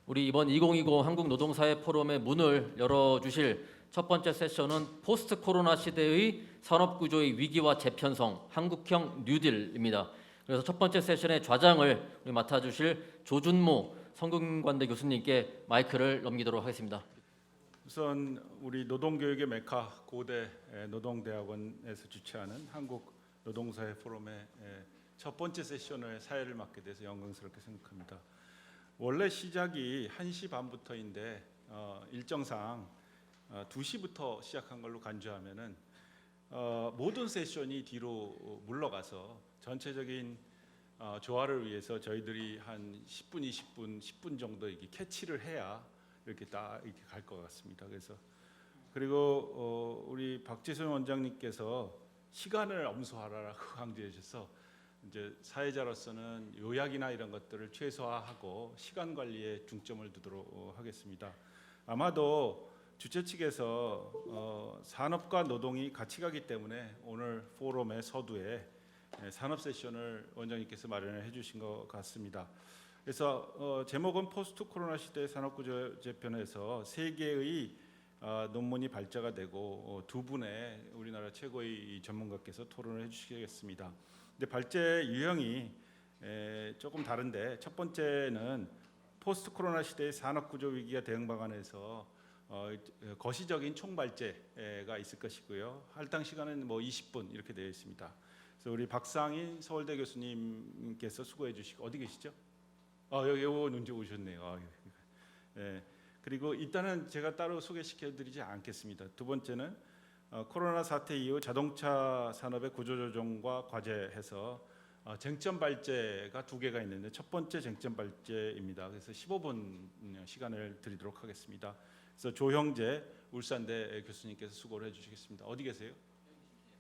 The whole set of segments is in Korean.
우리 이번 2020 한국노동사회 포럼의 문을 열어주실 첫 번째 세션은 포스트 코로나 시대의 산업구조의 위기와 재편성, 한국형 뉴딜입니다. 그래서 첫 번째 세션의 좌장을 우리 맡아주실 조준모 성균관대 교수님께 마이크를 넘기도록 하겠습니다. 우선 우리 노동교육의 메카 고대 노동대학원에서 주최하는 한국 노동사회 포럼의 첫 번째 세션의 사회를 맡게 돼서 영광스럽게 생각합니다. 원래 시작이 1시 반부터인데 일정상 2시부터 시작한 걸로 간주하면은 모든 세션이 뒤로 물러가서 전체적인 조화를 위해서 저희들이 한 10분, 20분, 10분 정도 이렇게 캐치를 해야 이렇게 딱 이렇게 갈 것 같습니다. 그리고 우리 박지선 원장님께서 시간을 엄수하라라고 강조해 주셔서 이제 사회자로서는 요약이나 이런 것들을 최소화하고 시간 관리에 중점을 두도록 하겠습니다. 아마도 주최 측에서 산업과 노동이 같이 가기 때문에 오늘 포럼의 서두에 산업 세션을 원장님께서 마련해 주신 것 같습니다. 그래서 제목은 포스트 코로나 시대의 산업구조 재편에서 세 개의 논문이 발제가 되고 두 분의 우리나라 최고의 전문가께서 토론을 해주시겠습니다. 근데 발제 유형이 조금 다른데 첫 번째는 포스트 코로나 시대의 산업구조 위기와 대응 방안에서 거시적인 총발제가 있을 것이고요. 할당 시간은 뭐 20분 이렇게 되어 있습니다. 그래서 우리 박상인 서울대 교수님께서 수고해 주시고 어디 계시죠? 여기 눈치 오셨네요. 그리고 일단은 제가 따로 소개시켜드리지 않겠습니다. 두 번째는 코로나 사태 이후 자동차 산업의 구조조정과 과제해서 쟁점 발제가 두 개가 있는데 첫 번째 쟁점 발제입니다. 그래서 15분 시간을 드리도록 하겠습니다. 그래서 조형재 울산대 교수님께서 수고를 해주시겠습니다. 어디 계세요?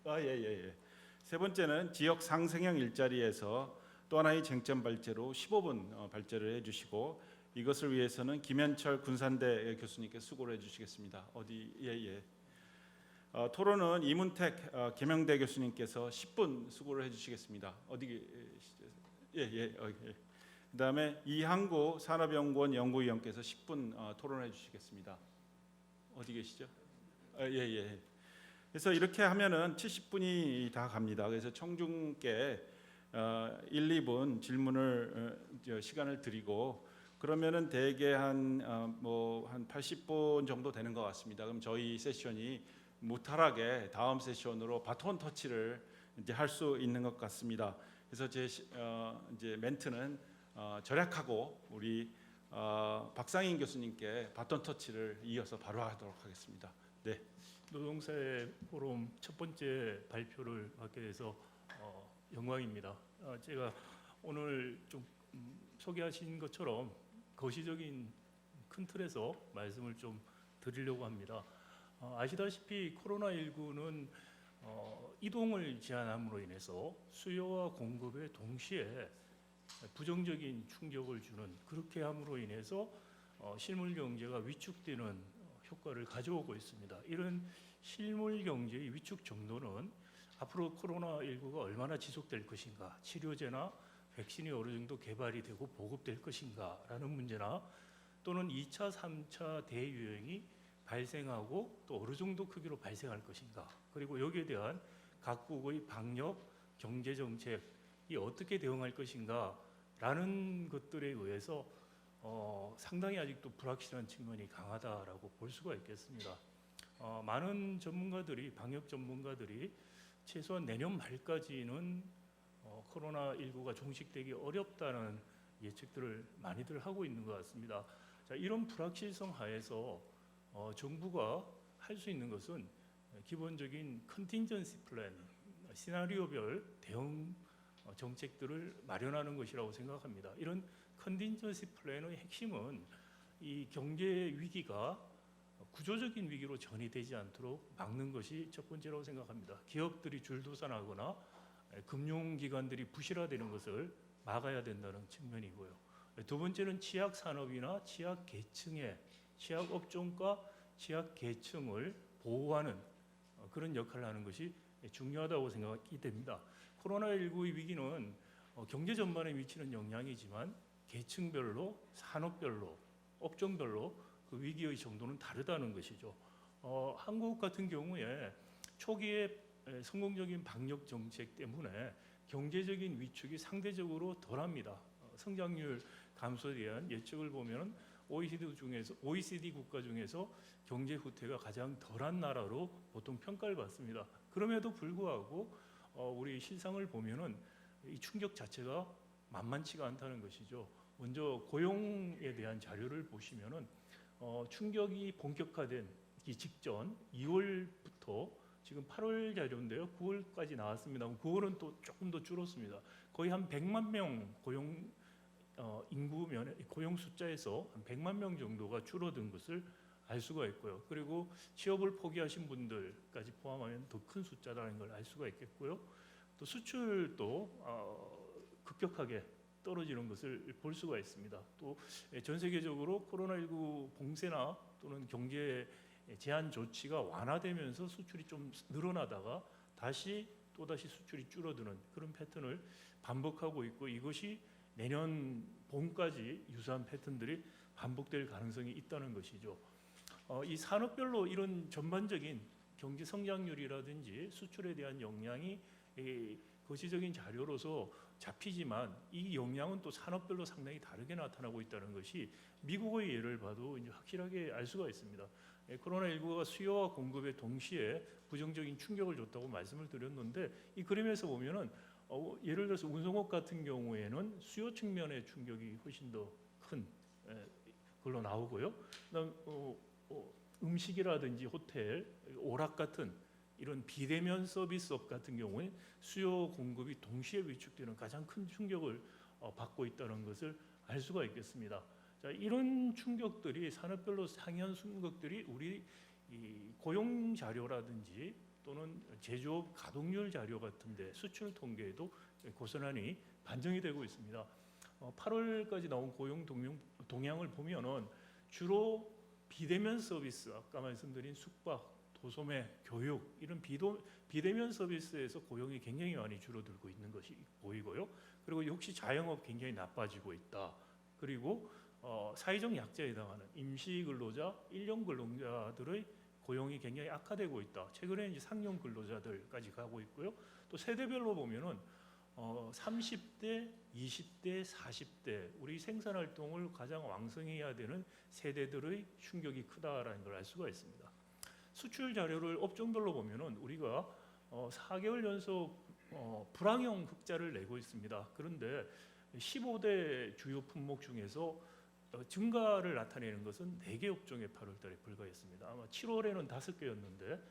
예. 세 번째는 지역 상생형 일자리에서 또 하나의 쟁점 발제로 15분 발제를 해주시고 이것을 위해서는 김현철 군산대 교수님께 수고를 해주시겠습니다. 토론은 이문택 계명대 교수님께서 10분 수고를 해주시겠습니다. 그다음에 이항구 산업연구원 연구위원께서 10분 토론해 주시겠습니다. 어디 계시죠? 그래서 이렇게 하면은 70분이 다 갑니다. 그래서 청중께 1, 2분 질문을 시간을 드리고 그러면은 대개 한 80분 정도 되는 것 같습니다. 그럼 저희 세션이 무탈하게 다음 세션으로 바톤 터치를 이제 할 수 있는 것 같습니다. 그래서 제 이제 멘트는 절약하고 우리 박상인 교수님께 바톤 터치를 이어서 바로 하도록 하겠습니다. 네. 노동사회 포럼 첫 번째 발표를 하게 돼서 영광입니다. 제가 오늘 좀 소개하신 것처럼 거시적인 큰 틀에서 말씀을 좀 드리려고 합니다. 아시다시피 코로나19는 이동을 제한함으로 인해서 수요와 공급에 동시에 부정적인 충격을 주는 그렇게 함으로 인해서 실물 경제가 위축되는 효과를 가져오고 있습니다. 이런 실물 경제의 위축 정도는 앞으로 코로나19가 얼마나 지속될 것인가, 치료제나 백신이 어느 정도 개발이 되고 보급될 것인가라는 문제나 또는 2차, 3차 대유행이 발생하고 또 어느 정도 크기로 발생할 것인가, 그리고 여기에 대한 각국의 방역, 경제 정책이 어떻게 대응할 것인가라는 것들에 의해서 상당히 아직도 불확실한 측면이 강하다라고 볼 수가 있겠습니다. 많은 전문가들이, 방역 전문가들이 최소한 내년 말까지는 코로나19가 종식되기 어렵다는 예측들을 많이들 하고 있는 것 같습니다. 자, 이런 불확실성 하에서 정부가 할 수 있는 것은 기본적인 컨틴전시 플랜, 시나리오별 대응 정책들을 마련하는 것이라고 생각합니다. 이런 컨틴전시 플랜의 핵심은 이 경제 위기가 구조적인 위기로 전이되지 않도록 막는 것이 첫 번째라고 생각합니다. 기업들이 줄도산하거나 금융기관들이 부실화되는 것을 막아야 된다는 측면이고요. 두 번째는 취약 산업이나 취약 계층의 취약 업종과 취약 계층을 보호하는 그런 역할을 하는 것이 중요하다고 생각이 됩니다. 코로나19의 위기는 경제 전반에 미치는 영향이지만 계층별로, 산업별로 업종별로 그 위기의 정도는 다르다는 것이죠. 한국 같은 경우에 초기에 성공적인 방역 정책 때문에 경제적인 위축이 상대적으로 덜합니다. 성장률 감소에 대한 예측을 보면 OECD 국가 중에서 경제 후퇴가 가장 덜한 나라로 보통 평가를 받습니다. 그럼에도 불구하고 우리 실상을 보면은 이 충격 자체가 만만치가 않다는 것이죠. 먼저 고용에 대한 자료를 보시면은 충격이 본격화된 이 직전 2월부터 지금 8월 자료인데요. 9월까지 나왔습니다. 9월은 또 조금 더 줄었습니다. 거의 한 100만 명 고용 숫자에서 한 100만 명 정도가 줄어든 것을 알 수가 있고요. 그리고 취업을 포기하신 분들까지 포함하면 더 큰 숫자라는 걸 알 수가 있겠고요. 또 수출도 급격하게 떨어지는 것을 볼 수가 있습니다. 또 전 세계적으로 코로나19 봉쇄나 또는 경제 제한 조치가 완화되면서 수출이 좀 늘어나다가 또다시 수출이 줄어드는 그런 패턴을 반복하고 있고, 이것이 내년 봄까지 유사한 패턴들이 반복될 가능성이 있다는 것이죠. 이 산업별로 이런 전반적인 경제 성장률이라든지 수출에 대한 영향이 거시적인 자료로서 잡히지만 이 영향은 또 산업별로 상당히 다르게 나타나고 있다는 것이 미국의 예를 봐도 이제 확실하게 알 수가 있습니다. 코로나19가 수요와 공급에 동시에 부정적인 충격을 줬다고 말씀을 드렸는데, 이 그림에서 보면은 예를 들어서 운송업 같은 경우에는 수요 측면의 충격이 훨씬 더 큰 걸로 나오고요. 그다음 음식이라든지 호텔, 오락 같은 이런 비대면 서비스업 같은 경우에 수요 공급이 동시에 위축되는 가장 큰 충격을 받고 있다는 것을 알 수가 있겠습니다. 자, 이런 충격들이 산업별로 상이한 것들이 우리 이 고용 자료라든지 또는 제조업 가동률 자료 같은데 수출 통계에도 고스란히 반영이 되고 있습니다. 8월까지 나온 고용 동향을 보면은 주로 비대면 서비스, 아까 말씀드린 숙박, 도소매, 교육 이런 비대면 서비스에서 고용이 굉장히 많이 줄어들고 있는 것이 보이고요. 그리고 역시 자영업 굉장히 나빠지고 있다. 그리고 사회적 약자에 해당하는 임시 근로자, 일용 근로자들의 고용이 굉장히 악화되고 있다. 최근에 이제 상용 근로자들까지 가고 있고요. 또 세대별로 보면은 30대, 20대, 40대 우리 생산 활동을 가장 왕성히 해야 되는 세대들의 충격이 크다라는 걸 알 수가 있습니다. 수출 자료를 업종별로 보면은 우리가 4개월 연속 불황형 흑자를 내고 있습니다. 그런데 15대 주요 품목 중에서 증가를 나타내는 것은 4개 업종에 8월 달에 불과했습니다. 아마 7월에는 5개였는데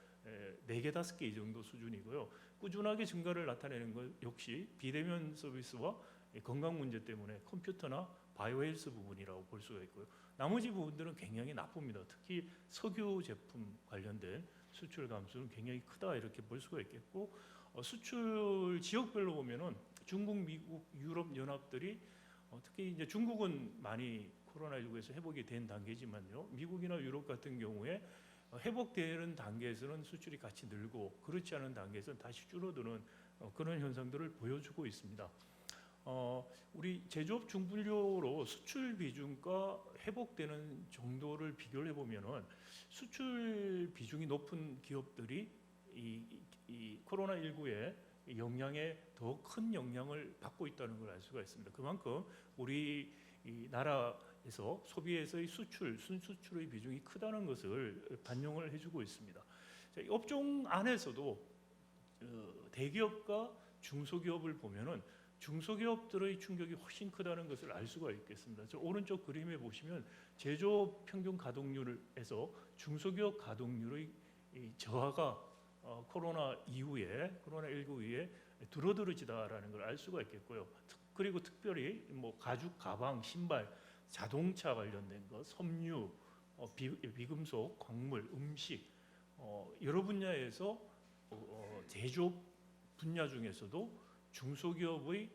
4개, 5개 이 정도 수준이고요. 꾸준하게 증가를 나타내는 것 역시 비대면 서비스와 건강 문제 때문에 컴퓨터나 바이오헬스 부분이라고 볼 수가 있고요. 나머지 부분들은 굉장히 나쁩니다. 특히 석유 제품 관련된 수출 감소는 굉장히 크다 이렇게 볼 수가 있겠고, 수출 지역별로 보면은 중국, 미국, 유럽 연합들이 특히 이제 중국은 많이 코로나19에서 회복이 된 단계지만요. 미국이나 유럽 같은 경우에 회복되는 단계에서는 수출이 같이 늘고 그렇지 않은 단계에서는 다시 줄어드는 그런 현상들을 보여주고 있습니다. 우리 제조업 중분류로 수출 비중과 회복되는 정도를 비교를 해보면은 수출 비중이 높은 기업들이 이 코로나19의 영향에 더 큰 영향을 받고 있다는 걸 알 수가 있습니다. 그만큼 우리 이 나라에서 소비에서의 순수출의 비중이 크다는 것을 반영을 해주고 있습니다. 자, 이 업종 안에서도 대기업과 중소기업을 보면은 중소기업들의 충격이 훨씬 크다는 것을 알 수가 있겠습니다. 저 오른쪽 그림에 보시면 제조업 평균 가동률에서 중소기업 가동률의 이 저하가 코로나19 이후에 두드러지다라는 걸 알 수가 있겠고요. 그리고 특별히 뭐 가죽, 가방, 신발, 자동차 관련된 것, 섬유, 비금속, 광물, 음식 여러 분야에서 제조업 분야 중에서도 중소기업의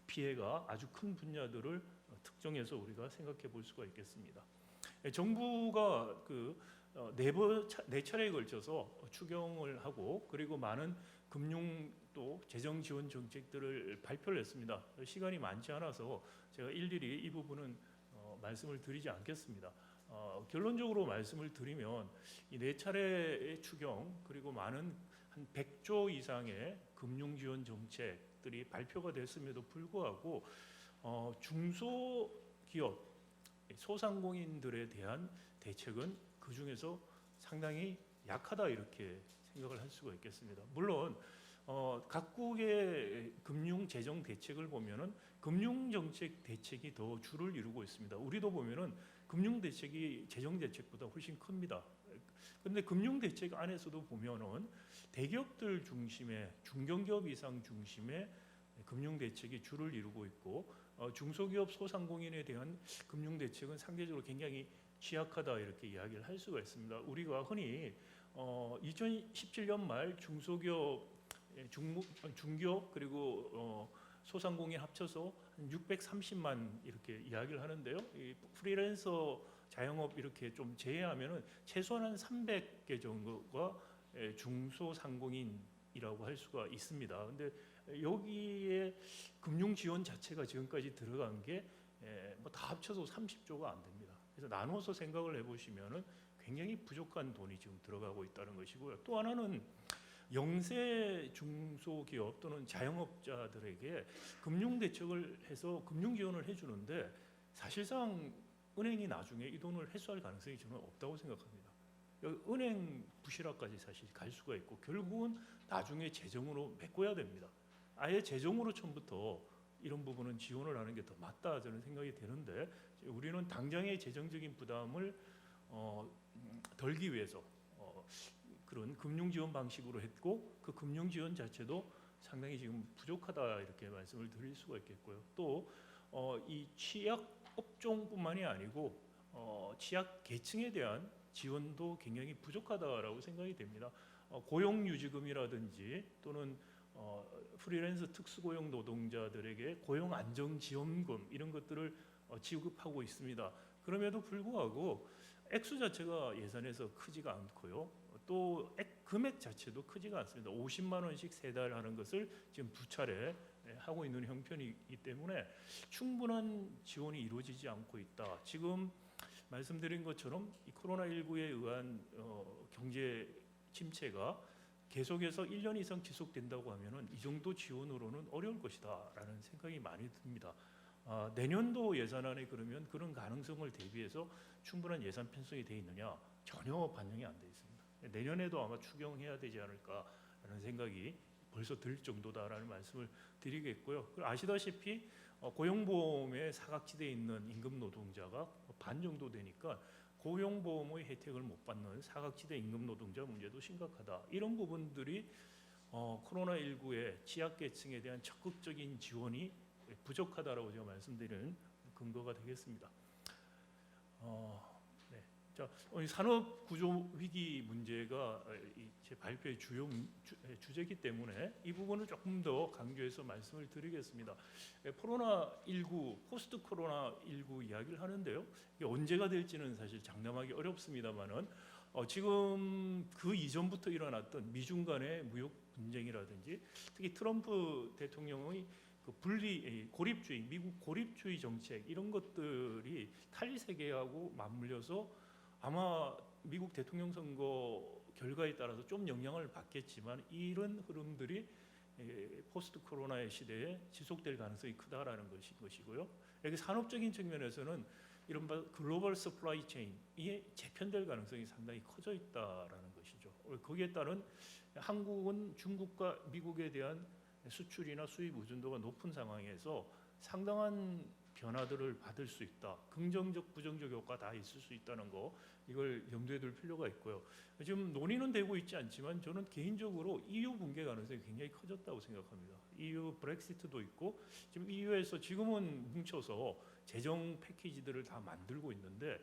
피해가 아주 큰 분야들을 특정해서 우리가 생각해 볼 수가 있겠습니다. 정부가 네 차례에 걸쳐서 추경을 하고 그리고 많은 금융 또 재정 지원 정책들을 발표를 했습니다. 시간이 많지 않아서 제가 일일이 이 부분은 말씀을 드리지 않겠습니다. 결론적으로 말씀을 드리면 이 네 차례의 추경 그리고 많은 한 100조 이상의 금융 지원 정책들이 발표가 됐음에도 불구하고 중소기업, 소상공인들에 대한 대책은 그 중에서 상당히 약하다 이렇게 생각을 할 수가 있겠습니다. 물론 각국의 금융 재정 대책을 보면은 금융 정책 대책이 더 주를 이루고 있습니다. 우리도 보면은 금융 대책이 재정 대책보다 훨씬 큽니다. 그런데 금융 대책 안에서도 보면은 대기업들 중심의 중견기업 이상 중심의 금융 대책이 주를 이루고 있고 중소기업 소상공인에 대한 금융 대책은 상대적으로 굉장히 취약하다 이렇게 이야기를 할 수가 있습니다. 우리가 흔히 2017년 말 중소기업, 중기업 그리고 소상공인 합쳐서 한 630만 이렇게 이야기를 하는데요. 이 프리랜서 자영업 이렇게 좀 제외하면은 최소한 한 300개 정도가 중소상공인이라고 할 수가 있습니다. 근데 여기에 금융 지원 자체가 지금까지 들어간 게 뭐 다 합쳐서 30조가 안 됩니다. 그래서 나눠서 생각을 해보시면은 굉장히 부족한 돈이 지금 들어가고 있다는 것이고요. 또 하나는 영세 중소기업 또는 자영업자들에게 금융 대책을 해서 금융 지원을 해주는데 사실상 은행이 나중에 이 돈을 회수할 가능성이 저는 없다고 생각합니다. 은행 부실화까지 사실 갈 수가 있고 결국은 나중에 재정으로 메꿔야 됩니다. 아예 재정으로 처음부터 이런 부분은 지원을 하는 게 더 맞다 저는 생각이 되는데 우리는 당장의 재정적인 부담을 덜기 위해서 그런 금융 지원 방식으로 했고 그 금융 지원 자체도 상당히 지금 부족하다 이렇게 말씀을 드릴 수가 있겠고요. 또 이 취약 업종뿐만이 아니고 취약 계층에 대한 지원도 굉장히 부족하다라고 생각이 됩니다. 고용유지금이라든지 또는 프리랜서 특수고용 노동자들에게 고용 안정 지원금 이런 것들을 지급하고 있습니다. 그럼에도 불구하고 액수 자체가 예산에서 크지가 않고요. 또 금액 자체도 크지가 않습니다. 50만 원씩 세 달 하는 것을 지금 두 차례 하고 있는 형편이기 때문에 충분한 지원이 이루어지지 않고 있다. 지금 말씀드린 것처럼 이 코로나19에 의한 경제 침체가 계속해서 1년 이상 지속된다고 하면은 이 정도 지원으로는 어려울 것이다라는 생각이 많이 듭니다. 내년도 예산안에 그러면 그런 가능성을 대비해서 충분한 예산 편성이 돼 있느냐? 전혀 반영이 안 돼 있습니다. 내년에도 아마 추경해야 되지 않을까라는 생각이 벌써 들 정도다라는 말씀을 드리겠고요. 아시다시피 고용보험에 사각지대에 있는 임금 노동자가 반 정도 되니까 고용보험의 혜택을 못 받는 사각지대 임금 노동자 문제도 심각하다. 이런 부분들이 코로나19의 취약계층에 대한 적극적인 지원이 부족하다라고 제가 말씀드리는 근거가 되겠습니다. 네. 자, 산업 구조 위기 문제가 제 발표의 주요 주제이기 때문에 이 부분을 조금 더 강조해서 말씀을 드리겠습니다. 코로나19, 포스트 코로나19 이야기를 하는데요. 이게 언제가 될지는 사실 장담하기 어렵습니다만은 지금 그 이전부터 일어났던 미중 간의 무역 분쟁이라든지 특히 트럼프 대통령의 그 고립주의, 미국 고립주의 정책 이런 것들이 탈세계하고 맞물려서 아마 미국 대통령 선거 결과에 따라서 좀 영향을 받겠지만 이런 흐름들이 포스트 코로나의 시대에 지속될 가능성이 크다라는 것이고요. 여기 산업적인 측면에서는 이른바 글로벌 서플라이 체인이 재편될 가능성이 상당히 커져 있다라는 것이죠. 거기에 따른 한국은 중국과 미국에 대한 수출이나 수입 의존도가 높은 상황에서 상당한 변화들을 받을 수 있다. 긍정적, 부정적 효과 다 있을 수 있다는 거 이걸 염두에 둘 필요가 있고요. 지금 논의는 되고 있지 않지만 저는 개인적으로 EU 붕괴 가능성이 굉장히 커졌다고 생각합니다. EU 브렉시트도 있고 지금 EU에서 지금은 뭉쳐서 재정 패키지들을 다 만들고 있는데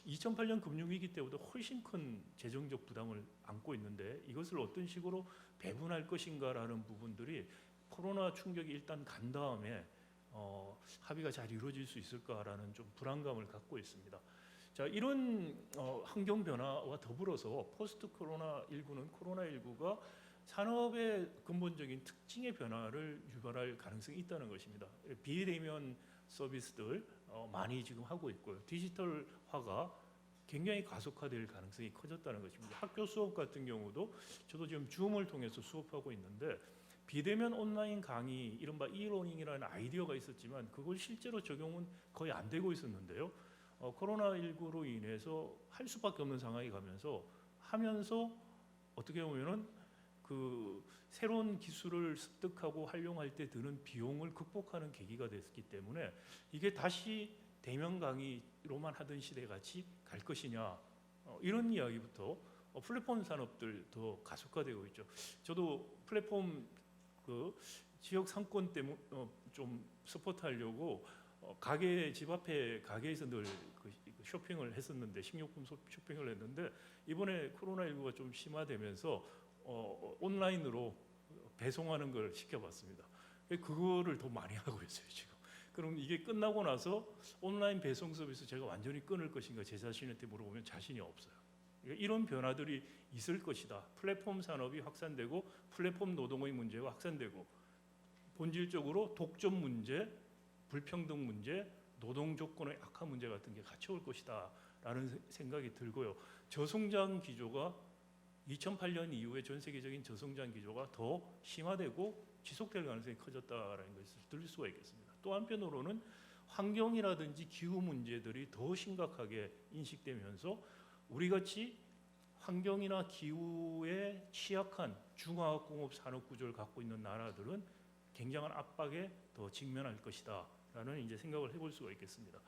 2008년 금융위기 때보다 훨씬 큰 재정적 부담을 안고 있는데 이것을 어떤 식으로 배분할 것인가라는 부분들이 코로나 충격이 일단 간 다음에 합의가 잘 이루어질 수 있을까라는 좀 불안감을 갖고 있습니다. 자, 이런 환경 변화와 더불어서 포스트 코로나19는 코로나19가 산업의 근본적인 특징의 변화를 유발할 가능성이 있다는 것입니다. 비대면 서비스들 많이 지금 하고 있고요. 디지털화가 굉장히 가속화될 가능성이 커졌다는 것입니다. 학교 수업 같은 경우도 저도 지금 줌을 통해서 수업하고 있는데 비대면 온라인 강의 이른바 이러닝이라는 아이디어가 있었지만 그걸 실제로 적용은 거의 안 되고 있었는데요. 코로나19로 인해서 할 수밖에 없는 상황이 하면서 어떻게 보면은 그 새로운 기술을 습득하고 활용할 때 드는 비용을 극복하는 계기가 됐기 때문에 이게 다시 대면 강의로만 하던 시대 같이 갈 것이냐 이런 이야기부터 플랫폼 산업들 더 가속화되고 있죠. 저도 플랫폼 그 지역 상권 때문에 좀 서포트하려고 가게 집 앞에 가게에서 늘 그 쇼핑을 했었는데 식료품 쇼핑을 했는데 이번에 코로나19가 좀 심화되면서 온라인으로 배송하는 걸 시켜봤습니다. 그거를 더 많이 하고 있어요 지금. 그럼 이게 끝나고 나서 온라인 배송 서비스 제가 완전히 끊을 것인가 제 자신한테 물어보면 자신이 없어요. 그러니까 이런 변화들이 있을 것이다. 플랫폼 산업이 확산되고 플랫폼 노동의 문제가 확산되고 본질적으로 독점 문제, 불평등 문제, 노동 조건의 악화 문제 같은 게 같이 올 것이다라는 생각이 들고요. 저성장 기조가 2008년 이후에 전 세계적인 저성장 기조가 더 심화되고 지속될 가능성이 커졌다라는 것을 들을 수가 있겠습니다. 또 한편으로는 환경이라든지 기후 문제들이 더 심각하게 인식되면서 우리 같이 환경이나 기후에 취약한 중화학공업 산업 구조를 갖고 있는 나라들은 굉장한 압박에 더 직면할 것이다라는 이제 생각을 해볼 수가 있겠습니다.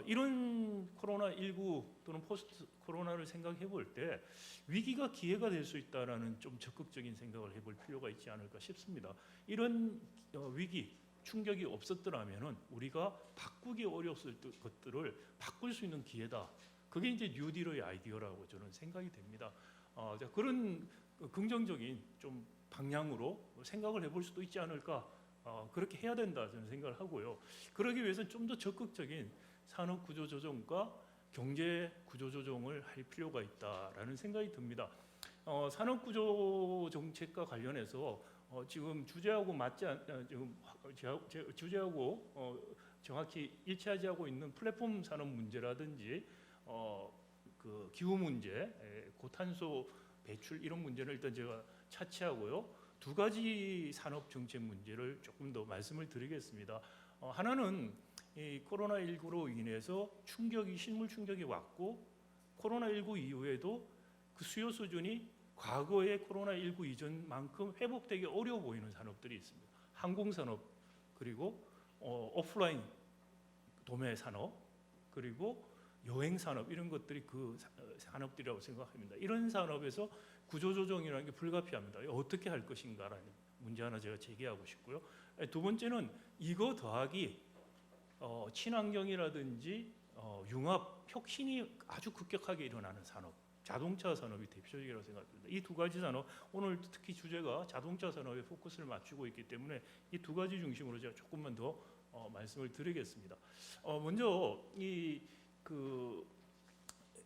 이런 코로나19 또는 포스트 코로나를 생각해 볼 때 위기가 기회가 될 수 있다라는 좀 적극적인 생각을 해볼 필요가 있지 않을까 싶습니다. 이런 위기 충격이 없었더라면은 우리가 바꾸기 어려웠을 것들을 바꿀 수 있는 기회다. 그게 이제 뉴딜의 아이디어라고 저는 생각이 됩니다. 그런 긍정적인 좀 방향으로 생각을 해볼 수도 있지 않을까. 그렇게 해야 된다 저는 생각을 하고요. 그러기 위해서는 좀 더 적극적인 산업 구조 조정과 경제 구조 조정을 할 필요가 있다라는 생각이 듭니다. 산업 구조 정책과 관련해서 지금 주제하고 맞지 않 지금 주제하고 정확히 일치하지 하고 있는 플랫폼 산업 문제라든지 그 기후 문제, 고탄소 배출 이런 문제를 일단 제가 차치하고요. 두 가지 산업 정책 문제를 조금 더 말씀을 드리겠습니다. 하나는 이 코로나19로 인해서 실물 충격이 왔고 코로나19 이후에도 그 수요 수준이 과거의 코로나19 이전만큼 회복되기 어려워 보이는 산업들이 있습니다. 항공산업 그리고 오프라인 도매 산업 그리고 여행산업 이런 것들이 그 산업들이라고 생각합니다. 이런 산업에서 구조조정이라는 게 불가피합니다. 어떻게 할 것인가라는 문제 하나 제가 제기하고 싶고요. 두 번째는 이거 더하기 친환경이라든지 융합 혁신이 아주 급격하게 일어나는 산업, 자동차 산업이 대표적이라고 생각합니다. 이 두 가지 산업, 오늘 특히 주제가 자동차 산업에 포커스를 맞추고 있기 때문에 이 두 가지 중심으로 제가 조금만 더 말씀을 드리겠습니다. 먼저 그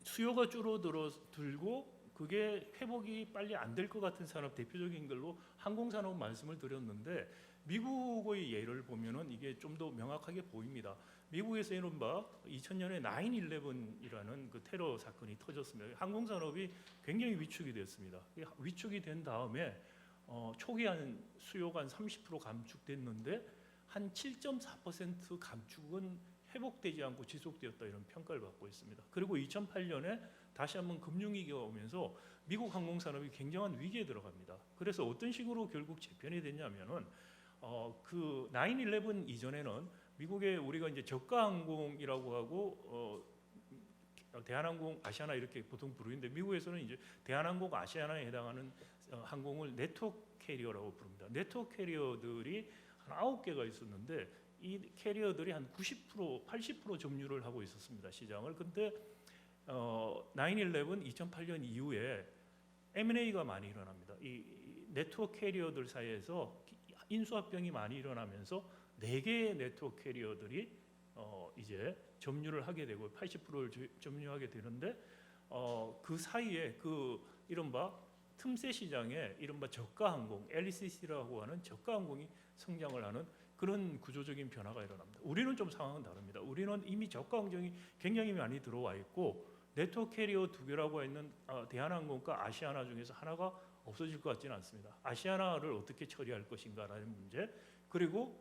수요가 줄어들고 그게 회복이 빨리 안 될 것 같은 산업 대표적인 걸로 항공산업 말씀을 드렸는데 미국의 예를 보면은 이게 좀 더 명확하게 보입니다. 미국에서 이른바 2000년에 9/11이라는 그 테러 사건이 터졌습니다. 항공산업이 굉장히 위축이 됐습니다. 위축이 된 다음에 초기 한 수요가 한 30% 감축됐는데 한 7.4% 감축은 회복되지 않고 지속되었다 이런 평가를 받고 있습니다. 그리고 2008년에 다시 한번 금융위기가 오면서 미국 항공산업이 굉장한 위기에 들어갑니다. 그래서 어떤 식으로 결국 재편이 됐냐면은 그 9/11 이전에는 미국에 우리가 이제 저가 항공이라고 하고 대한항공, 아시아나 이렇게 보통 부르는데 미국에서는 이제 대한항공, 아시아나에 해당하는 항공을 네트워크 캐리어라고 부릅니다. 네트워크 캐리어들이 한 9개가 있었는데 이 캐리어들이 한 90%, 80% 점유를 하고 있었습니다. 시장을. 근데 9/11 2008년 이후에 M&A가 많이 일어납니다. 이 네트워크 캐리어들 사이에서 인수합병이 많이 일어나면서 4개의 네트워크 캐리어들이 이제 점유를 하게 되고 80%를 점유하게 되는데 그 사이에 그 이른바 틈새 시장에 이른바 저가 항공, LCC라고 하는 저가 항공이 성장을 하는 그런 구조적인 변화가 일어납니다. 우리는 좀 상황은 다릅니다. 우리는 이미 저가 항공이 굉장히 많이 들어와 있고 네트워크 캐리어 두 개라고 있는 대한항공과 아시아나 중에서 하나가 없어질 것 같지는 않습니다. 아시아나를 어떻게 처리할 것인가라는 문제, 그리고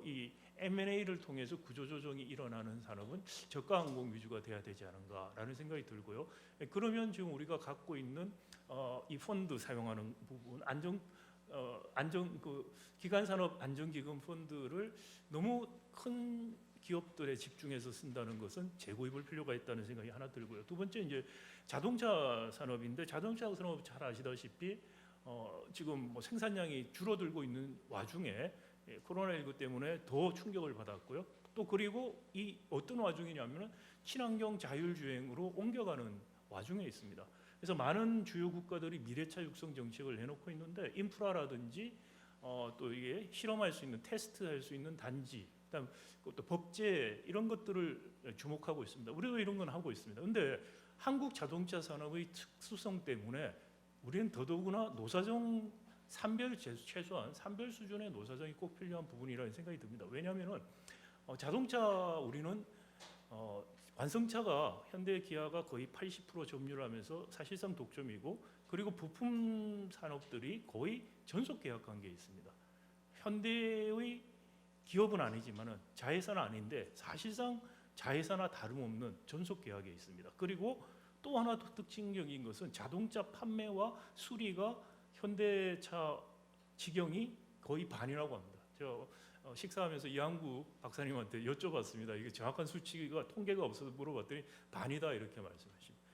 이 M&A를 통해서 구조조정이 일어나는 산업은 저가 항공 위주가 돼야 되지 않은가라는 생각이 들고요. 그러면 지금 우리가 갖고 있는 이 펀드 사용하는 부분 기간산업 안정기금 펀드를 너무 큰 기업들에 집중해서 쓴다는 것은 재구입을 필요가 있다는 생각이 하나 들고요. 두 번째 이제 자동차 산업인데 자동차 산업 잘 아시다시피 지금 뭐 생산량이 줄어들고 있는 와중에 코로나19 때문에 더 충격을 받았고요. 또 그리고 이 어떤 와중이냐면은 친환경 자율주행으로 옮겨가는 와중에 있습니다. 그래서 많은 주요 국가들이 미래차 육성 정책을 내놓고 있는데 인프라라든지 또 이게 실험할 수 있는 테스트할 수 있는 단지, 그다음 또 법제 이런 것들을 주목하고 있습니다. 우리도 이런 건 하고 있습니다. 근데 한국 자동차 산업의 특수성 때문에 우리는 더더구나 노사정 최소한 산별 수준의 노사정이 꼭 필요한 부분이라는 생각이 듭니다. 왜냐하면은 자동차 우리는 완성차가 현대 기아가 거의 80% 점유하면서 사실상 독점이고, 그리고 부품 산업들이 거의 전속 계약 관계에 있습니다. 현대의 기업은 아니지만은 자회사는 아닌데 사실상 자회사나 다름없는 전속 계약에 있습니다. 그리고 또 하나 더 특징적인 것은 자동차 판매와 수리가 현대차 직영이 거의 반이라고 합니다. 제가 식사하면서 이항구 박사님한테 여쭤봤습니다. 이게 정확한 수치가 통계가 없어서 물어봤더니 반이다 이렇게 말씀하십니다.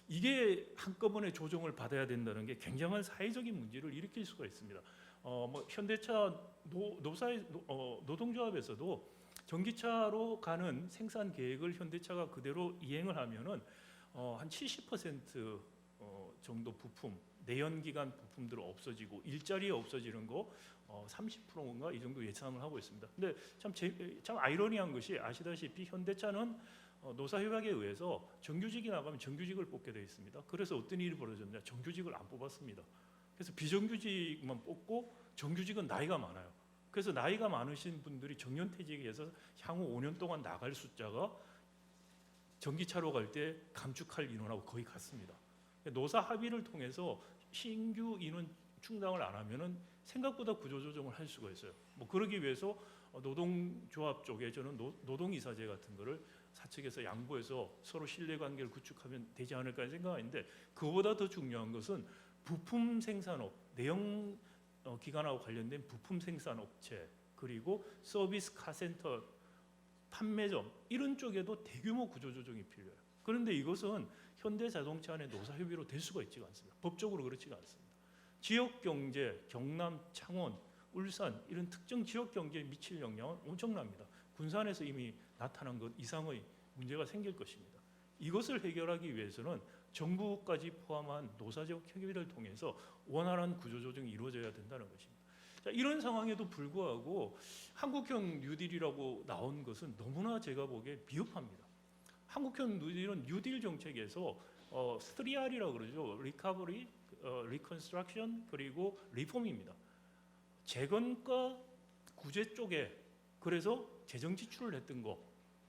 이게 한꺼번에 조정을 받아야 된다는 게 굉장한 사회적인 문제를 일으킬 수가 있습니다. 뭐 현대차 노동조합에서도 전기차로 가는 생산 계획을 현대차가 그대로 이행을 하면은 한 70% 정도 부품, 내연기관 부품들 없어지고 일자리 없어지는 거 30%인가 이 정도 예상을 하고 있습니다. 근데 참 아이러니한 것이 아시다시피 현대차는 노사협약에 의해서 정규직이 나가면 정규직을 뽑게 되어 있습니다. 그래서 어떤 일이 벌어졌냐? 정규직을 안 뽑았습니다. 그래서 비정규직만 뽑고 정규직은 나이가 많아요. 그래서 나이가 많으신 분들이 정년퇴직해서 향후 5년 동안 나갈 숫자가 전기차로 갈 때 감축할 인원하고 거의 같습니다. 노사 합의를 통해서 신규 인원 충당을 안 하면은 생각보다 구조조정을 할 수가 있어요. 뭐 그러기 위해서 노동조합 쪽에 저는 노동이사제 같은 거를 사측에서 양보해서 서로 신뢰관계를 구축하면 되지 않을까 생각하는데, 그보다 더 중요한 것은 부품 생산업, 내용 기관하고 관련된 부품 생산업체, 그리고 서비스 카센터, 판매점 이런 쪽에도 대규모 구조조정이 필요해요. 그런데 이것은 현대자동차 내 노사협의로 될 수가 있지가 않습니다. 법적으로 그렇지가 않습니다. 지역경제, 경남, 창원, 울산 이런 특정 지역경제에 미칠 영향은 엄청납니다. 군산에서 이미 나타난 것 이상의 문제가 생길 것입니다. 이것을 해결하기 위해서는 정부까지 포함한 노사적 협의를 통해서 원활한 구조조정이 이루어져야 된다는 것입니다. 자, 이런 상황에도 불구하고 한국형 뉴딜이라고 나온 것은 너무나 제가 보기에 비겁합니다. 한국형 뉴딜은 뉴딜 정책에서 3R이라고 그러죠. 리커버리, 리컨스트럭션, 그리고 리폼입니다. 재건과 구제 쪽에 그래서 재정 지출을 했던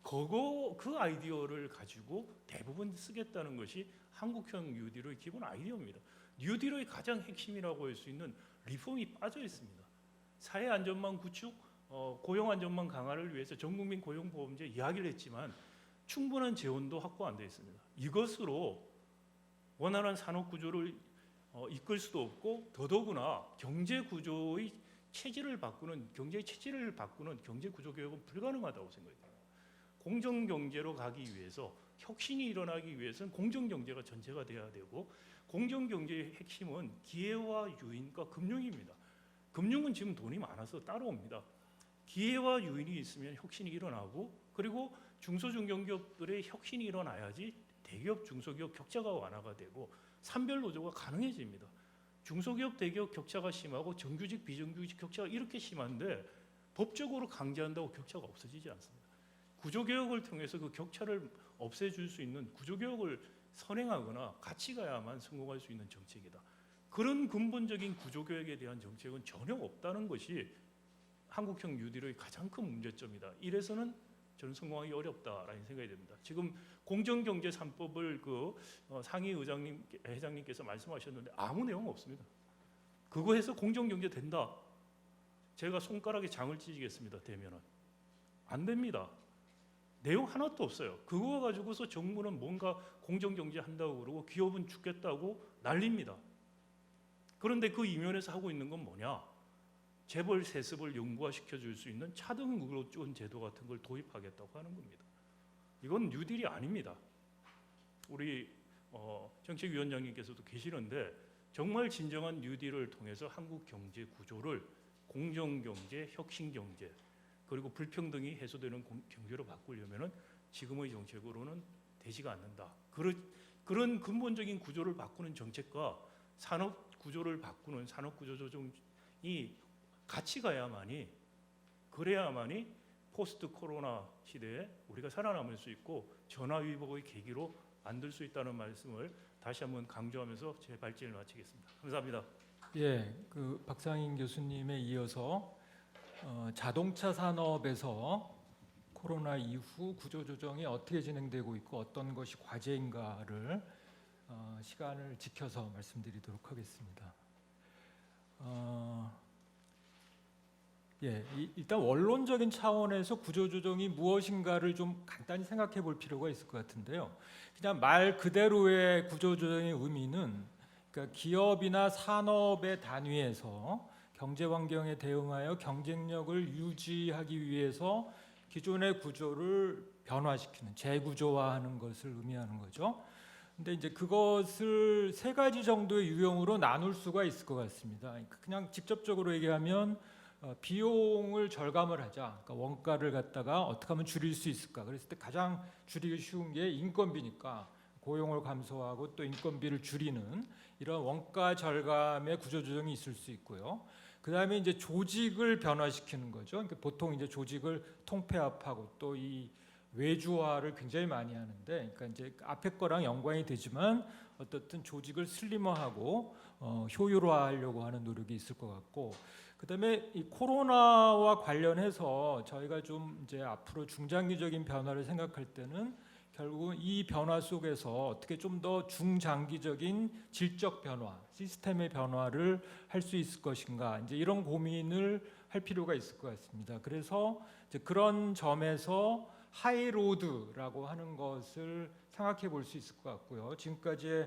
그 아이디어를 가지고 대부분 쓰겠다는 것이 한국형 뉴딜의 기본 아이디어입니다. 뉴딜의 가장 핵심이라고 할 수 있는 리폼이 빠져 있습니다. 사회 안전망 구축, 고용 안전망 강화를 위해서 전국민 고용보험제 이야기를 했지만 충분한 재원도 확보 안 되어 있습니다. 이것으로 원활한 산업 구조를 이끌 수도 없고, 더더구나 경제 구조의 체질을 바꾸는 경제 구조 개혁은 불가능하다고 생각합니다. 공정 경제로 가기 위해서, 혁신이 일어나기 위해서는 공정 경제가 전체가 돼야 되고, 공정 경제의 핵심은 기회와 유인과 금융입니다. 금융은 지금 돈이 많아서 따라옵니다. 기회와 유인이 있으면 혁신이 일어나고, 그리고 중소중견기업들의 혁신이 일어나야지 대기업, 중소기업 격차가 완화가 되고 산별 노조가 가능해집니다. 중소기업, 대기업 격차가 심하고 정규직, 비정규직 격차가 이렇게 심한데 법적으로 강제한다고 격차가 없어지지 않습니다. 구조개혁을 통해서 그 격차를 없애줄 수 있는 구조개혁을 선행하거나 같이 가야만 성공할 수 있는 정책이다. 그런 근본적인 구조개혁에 대한 정책은 전혀 없다는 것이 한국형 뉴딜의 가장 큰 문제점이다. 이래서는 저는 성공하기 어렵다라는 생각이 듭니다. 지금 공정경제 3법을 상위 회장님께서 말씀하셨는데 아무 내용 없습니다. 그거 해서 공정경제 된다. 제가 손가락에 장을 찢겠습니다. 되면은 안 됩니다. 내용 하나도 없어요. 그거 가지고서 정부는 뭔가 공정경제 한다고 그러고 기업은 죽겠다고 난립니다. 그런데 그 이면에서 하고 있는 건 뭐냐? 재벌 세습을 영구화시켜 줄 수 있는 차등으로 준 제도 같은 걸 도입하겠다고 하는 겁니다. 이건 뉴딜이 아닙니다. 우리 정책위원장님께서도 계시는데 정말 진정한 뉴딜을 통해서 한국 경제 구조를 공정경제, 혁신경제 그리고 불평등이 해소되는 경제로 바꾸려면은 지금의 정책으로는 되지가 않는다. 그런 근본적인 구조를 바꾸는 정책과 산업 구조를 바꾸는 산업 구조 조정이 같이 가야만이 그래야만이 포스트 코로나 시대에 우리가 살아남을 수 있고 전화 위복의 계기로 만들 수 있다는 말씀을 다시 한번 강조하면서 제 발제를 마치겠습니다. 감사합니다. 예, 박상인 교수님에 이어서 자동차 산업에서 코로나 이후 구조조정이 어떻게 진행되고 있고 어떤 것이 과제인가를 시간을 지켜서 말씀드리도록 하겠습니다. 일단 원론적인 차원에서 구조조정이 무엇인가를 좀 간단히 생각해 볼 필요가 있을 것 같은데요. 그냥 말 그대로의 구조조정의 의미는 그러니까 기업이나 산업의 단위에서 경제 환경에 대응하여 경쟁력을 유지하기 위해서 기존의 구조를 변화시키는 재구조화하는 것을 의미하는 거죠. 근데 이제 그것을 세 가지 정도의 유형으로 나눌 수가 있을 것 같습니다. 그냥 직접적으로 얘기하면 비용을 절감을 하자. 그러니까 원가를 갖다가 어떻게 하면 줄일 수 있을까? 그랬을 때 가장 줄이기 쉬운 게 인건비니까 고용을 감소하고 또 인건비를 줄이는 이런 원가 절감의 구조조정이 있을 수 있고요. 그다음에 이제 조직을 변화시키는 거죠. 그러니까 보통 이제 조직을 통폐합하고 또 이 외주화를 굉장히 많이 하는데, 그러니까 이제 앞에 거랑 연관이 되지만 어떻든 조직을 슬림화하고 효율화하려고 하는 노력이 있을 것 같고, 그다음에 이 코로나와 관련해서 저희가 좀 이제 앞으로 중장기적인 변화를 생각할 때는 결국은 이 변화 속에서 어떻게 좀 더 중장기적인 질적 변화, 시스템의 변화를 할 수 있을 것인가, 이제 이런 고민을 할 필요가 있을 것 같습니다. 그래서 이제 그런 점에서 하이로드라고 하는 것을 생각해 볼 수 있을 것 같고요. 지금까지의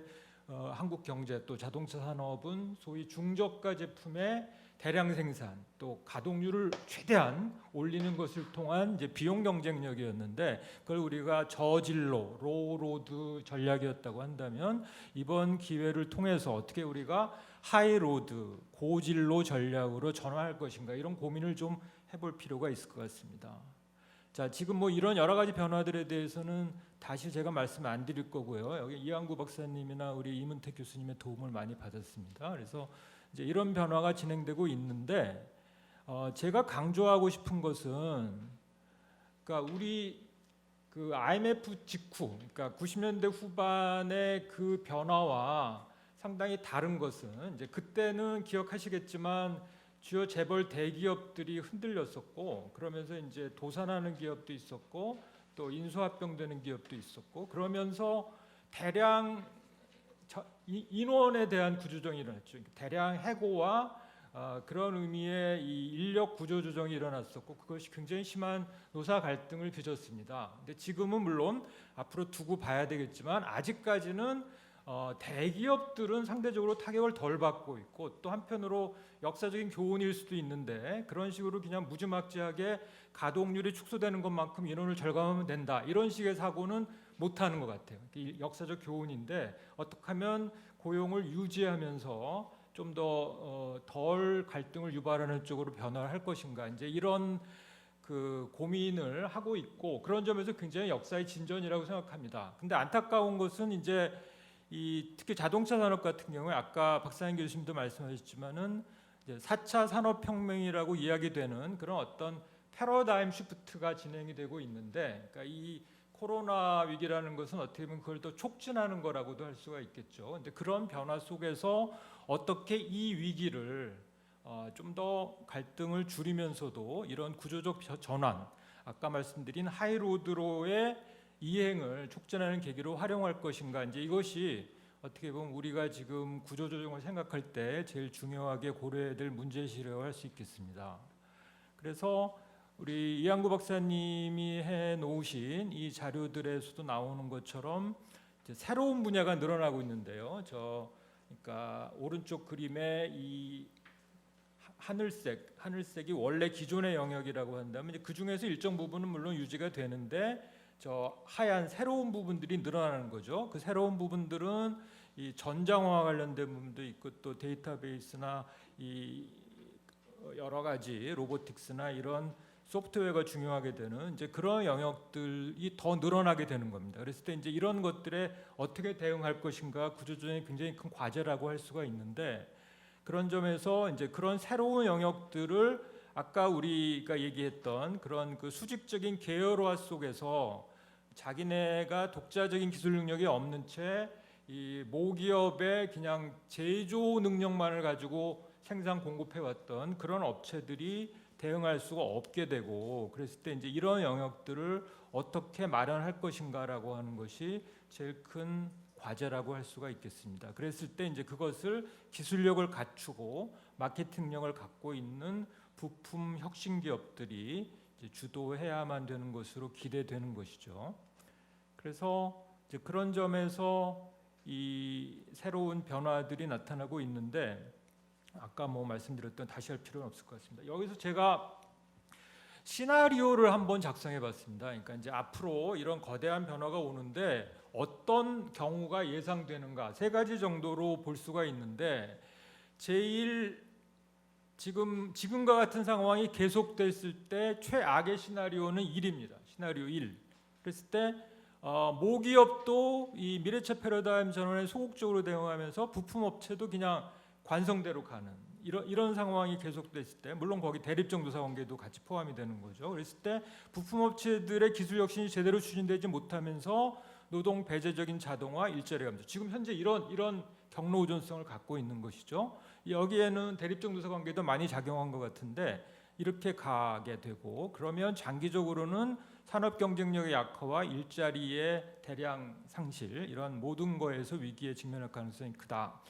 한국 경제 또 자동차 산업은 소위 중저가 제품의 대량 생산 또 가동률을 최대한 올리는 것을 통한 이제 비용 경쟁력이었는데, 그걸 우리가 저진로 로로드 전략이었다고 한다면 이번 기회를 통해서 어떻게 우리가 하이로드 고진로 전략으로 전환할 것인가, 이런 고민을 좀 해볼 필요가 있을 것 같습니다. 자, 지금 뭐 이런 여러 가지 변화들에 대해서는 다시 제가 말씀 안 드릴 거고요. 여기 이한구 박사님이나 우리 이문택 교수님의 도움을 많이 받았습니다. 그래서 이제 이런 변화가 진행되고 있는데, 제가 강조하고 싶은 것은, 그러니까 우리 그 IMF 직후, 그러니까 90년대 후반의 그 변화와 상당히 다른 것은, 이제 그때는 기억하시겠지만 주요 재벌 대기업들이 흔들렸었고, 그러면서 이제 도산하는 기업도 있었고 또 인수합병되는 기업도 있었고, 그러면서 대량 인원에 대한 구조조정이 일어났죠. 대량 해고와 그런 의미의 이 인력 구조조정이 일어났었고, 그것이 굉장히 심한 노사 갈등을 빚었습니다. 근데 지금은 물론 앞으로 두고 봐야 되겠지만 아직까지는 대기업들은 상대적으로 타격을 덜 받고 있고, 또 한편으로 역사적인 교훈일 수도 있는데, 그런 식으로 그냥 무지막지하게 가동률이 축소되는 것만큼 인원을 절감하면 된다, 이런 식의 사고는 못하는 것 같아요. 역사적 교훈인데 어떻게 하면 고용을 유지하면서 좀 더 덜 갈등을 유발하는 쪽으로 변화를 할 것인가, 이제 이런 그 고민을 하고 있고, 그런 점에서 굉장히 역사의 진전이라고 생각합니다. 근데 안타까운 것은 이제 특히 자동차 산업 같은 경우에 아까 박상인 교수님도 말씀하셨지만은 이제 4차 산업혁명이라고 이야기되는 그런 어떤 패러다임 시프트가 진행이 되고 있는데, 그러니까 이 코로나 위기라는 것은 어떻게 보면 그걸 더 촉진하는 거라고도 할 수가 있겠죠. 근데 그런 변화 속에서 어떻게 이 위기를 좀 더 갈등을 줄이면서도 이런 구조적 전환, 아까 말씀드린 하이로드로의 이행을 촉진하는 계기로 활용할 것인가, 이제 이것이 어떻게 보면 우리가 지금 구조조정을 생각할 때 제일 중요하게 고려해야 될 문제시라고 할 수 있겠습니다. 그래서 우리 이한구 박사님이 해놓으신 이 자료들에서도 나오는 것처럼 이제 새로운 분야가 늘어나고 있는데요. 그러니까 오른쪽 그림에 이 하늘색이 원래 기존의 영역이라고 한다면 그 중에서 일정 부분은 물론 유지가 되는데 저 하얀 새로운 부분들이 늘어나는 거죠. 그 새로운 부분들은 이 전장화 관련된 부분도 있고 또 데이터베이스나 이 여러 가지 로보틱스나 이런 소프트웨어가 중요하게 되는 이제 그런 영역들이 더 늘어나게 되는 겁니다. 그랬을 때 이제 이런 것들에 어떻게 대응할 것인가 구조조정이 굉장히 큰 과제라고 할 수가 있는데, 그런 점에서 이제 그런 새로운 영역들을 아까 우리가 얘기했던 그런 그 수직적인 계열화 속에서 자기네가 독자적인 기술 능력이 없는 채 이 모기업의 그냥 제조 능력만을 가지고 생산 공급해 왔던 그런 업체들이 대응할 수가 없게 되고, 그랬을 때 이제 이런 영역들을 어떻게 마련할 것인가라고 하는 것이 제일 큰 과제라고 할 수가 있겠습니다. 그랬을 때 이제 그것을 기술력을 갖추고 마케팅력을 갖고 있는 부품 혁신 기업들이 이제 주도해야만 되는 것으로 기대되는 것이죠. 그래서 이제 그런 점에서 이 새로운 변화들이 나타나고 있는데, 아까 뭐 말씀드렸던 다시 할 필요는 없을 것 같습니다. 여기서 제가 시나리오를 한번 작성해 봤습니다. 그러니까 이제 앞으로 이런 거대한 변화가 오는데 어떤 경우가 예상되는가 세 가지 정도로 볼 수가 있는데, 제일 지금과 같은 상황이 계속됐을 때 최악의 시나리오는 1입니다. 시나리오 1. 그랬을 때 모기업도 이 미래차 패러다임 전환에 소극적으로 대응하면서 부품업체도 그냥 관성대로 가는 이런 상황이 계속됐을 때, 물론 거기 대립정도사 관계도 같이 포함이 되는 거죠. 그랬을 때 부품업체들의 기술 혁신이 제대로 추진되지 못하면서 노동 배제적인 자동화, 일자리 감소, 지금 현재 이런 경로 의존성을 갖고 있는 것이죠. 여기에는 대립정도사 관계도 많이 작용한 것 같은데 이렇게 가게 되고, 그러면 장기적으로는 산업 경쟁력의 약화와 일자리의 대량 상실, 이런 모든 거에서 위기에 직면할 가능성이 크다.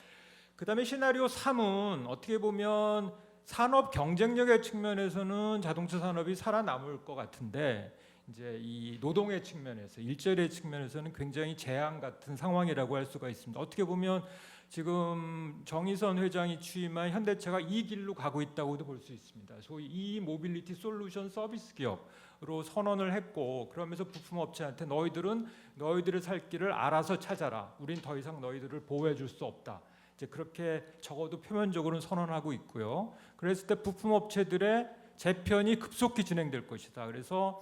그다음에 시나리오 3은 어떻게 보면 산업 경쟁력의 측면에서는 자동차 산업이 살아남을 것 같은데, 이제 이 노동의 측면에서 일자리의 측면에서는 굉장히 재앙 같은 상황이라고 할 수가 있습니다. 어떻게 보면 지금 정의선 회장이 취임한 현대차가 이 길로 가고 있다고도 볼 수 있습니다. 소위 이 모빌리티 솔루션 서비스 기업으로 선언을 했고, 그러면서 부품업체한테 너희들의 살 길을 알아서 찾아라. 우린 더 이상 너희들을 보호해 줄 수 없다. 이제 그렇게 적어도 표면적으로는 선언하고 있고요. 그랬을 때 부품업체들의 재편이 급속히 진행될 것이다. 그래서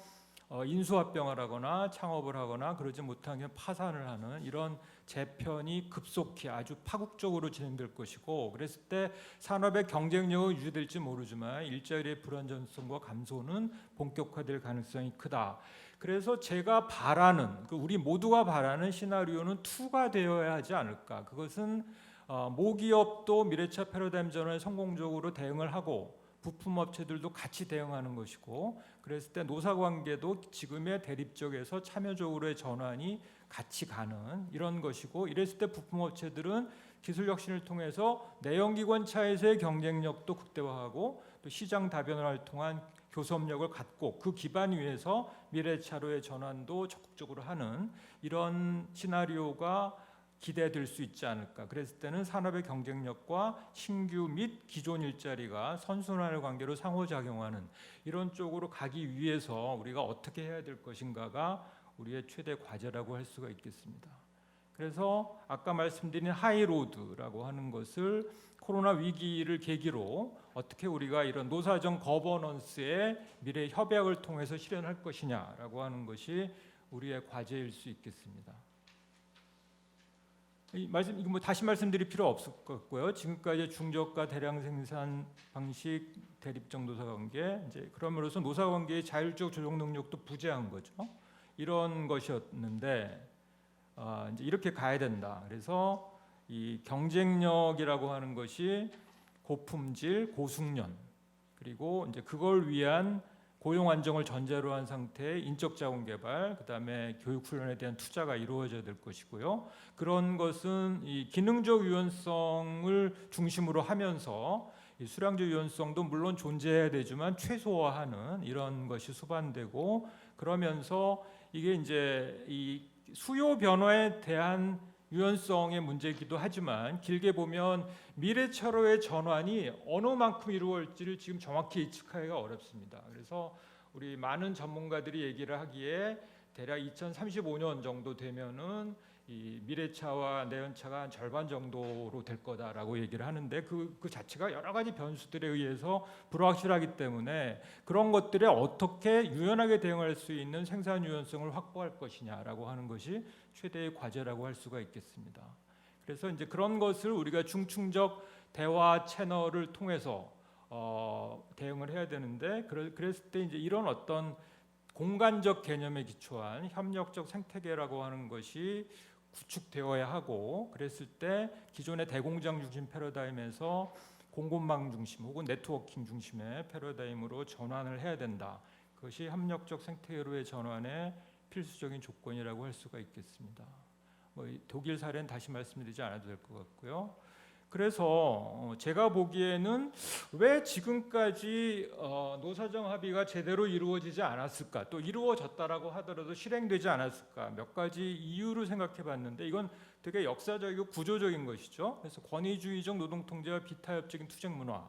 인수합병을 하거나 창업을 하거나 그러지 못하면 파산을 하는 이런 재편이 급속히 아주 파국적으로 진행될 것이고, 그랬을 때 산업의 경쟁력은 유지될지 모르지만 일자리의 불안정성과 감소는 본격화될 가능성이 크다. 그래서 제가 바라는, 우리 모두가 바라는 시나리오는 2가 되어야 하지 않을까. 그것은 모기업도 미래차 패러다임 전환에 성공적으로 대응을 하고 부품업체들도 같이 대응하는 것이고, 그랬을 때 노사관계도 지금의 대립적에서 참여적으로의 전환이 같이 가는 이런 것이고, 이랬을 때 부품업체들은 기술 혁신을 통해서 내연기관차에서의 경쟁력도 극대화하고 또 시장 다변화를 통한 교섭력을 갖고 그 기반 위에서 미래차로의 전환도 적극적으로 하는 이런 시나리오가 기대될 수 있지 않을까. 그랬을 때는 산업의 경쟁력과 신규 및 기존 일자리가 선순환의 관계로 상호작용하는 이런 쪽으로 가기 위해서 우리가 어떻게 해야 될 것인가가 우리의 최대 과제라고 할 수가 있겠습니다. 그래서 아까 말씀드린 하이로드라고 하는 것을 코로나 위기를 계기로 어떻게 우리가 이런 노사정 거버넌스의 미래 협약을 통해서 실현할 것이냐라고 하는 것이 우리의 과제일 수 있겠습니다. 이거 뭐 다시 말씀드릴 필요 없을 것 같고요. 지금까지 중저가 대량 생산 방식, 대립적 노사 관계, 이제 그럼으로써 노사 관계의 자율적 조정 능력도 부재한 거죠. 이런 것이었는데 이제 이렇게 가야 된다. 그래서 이 경쟁력이라고 하는 것이 고품질, 고숙련 그리고 이제 그걸 위한 고용 안정을 전제로 한 상태의 인적 자원 개발, 그다음에 교육 훈련에 대한 투자가 이루어져야 될 것이고요. 그런 것은 이 기능적 유연성을 중심으로 하면서 이 수량적 유연성도 물론 존재해야 되지만 최소화하는 이런 것이 수반되고, 그러면서 이게 이제 이 수요 변화에 대한 유연성의 문제이기도 하지만 길게 보면 미래차로의 전환이 어느 만큼 이루어질지를 지금 정확히 예측하기가 어렵습니다. 그래서 우리 많은 전문가들이 얘기를 하기에 대략 2035년 정도 되면은 이 미래차와 내연차가 한 절반 정도로 될 거다라고 얘기를 하는데 그 자체가 여러 가지 변수들에 의해서 불확실하기 때문에 그런 것들에 어떻게 유연하게 대응할 수 있는 생산 유연성을 확보할 것이냐라고 하는 것이 최대의 과제라고 할 수가 있겠습니다. 그래서 이제 그런 것을 우리가 중층적 대화 채널을 통해서 대응을 해야 되는데, 그랬을 때 이제 이런 어떤 공간적 개념에 기초한 협력적 생태계라고 하는 것이 구축되어야 하고, 그랬을 때 기존의 대공장 중심 패러다임에서 공급망 중심 혹은 네트워킹 중심의 패러다임으로 전환을 해야 된다. 그것이 협력적 생태계로의 전환의 필수적인 조건이라고 할 수가 있겠습니다. 독일 사례는 다시 말씀드리지 않아도 될 것 같고요. 그래서 제가 보기에는 왜 지금까지 노사정 합의가 제대로 이루어지지 않았을까, 또 이루어졌다라고 하더라도 실행되지 않았을까, 몇 가지 이유를 생각해봤는데 이건 되게 역사적이고 구조적인 것이죠. 그래서 권위주의적 노동통제와 비타협적인 투쟁 문화,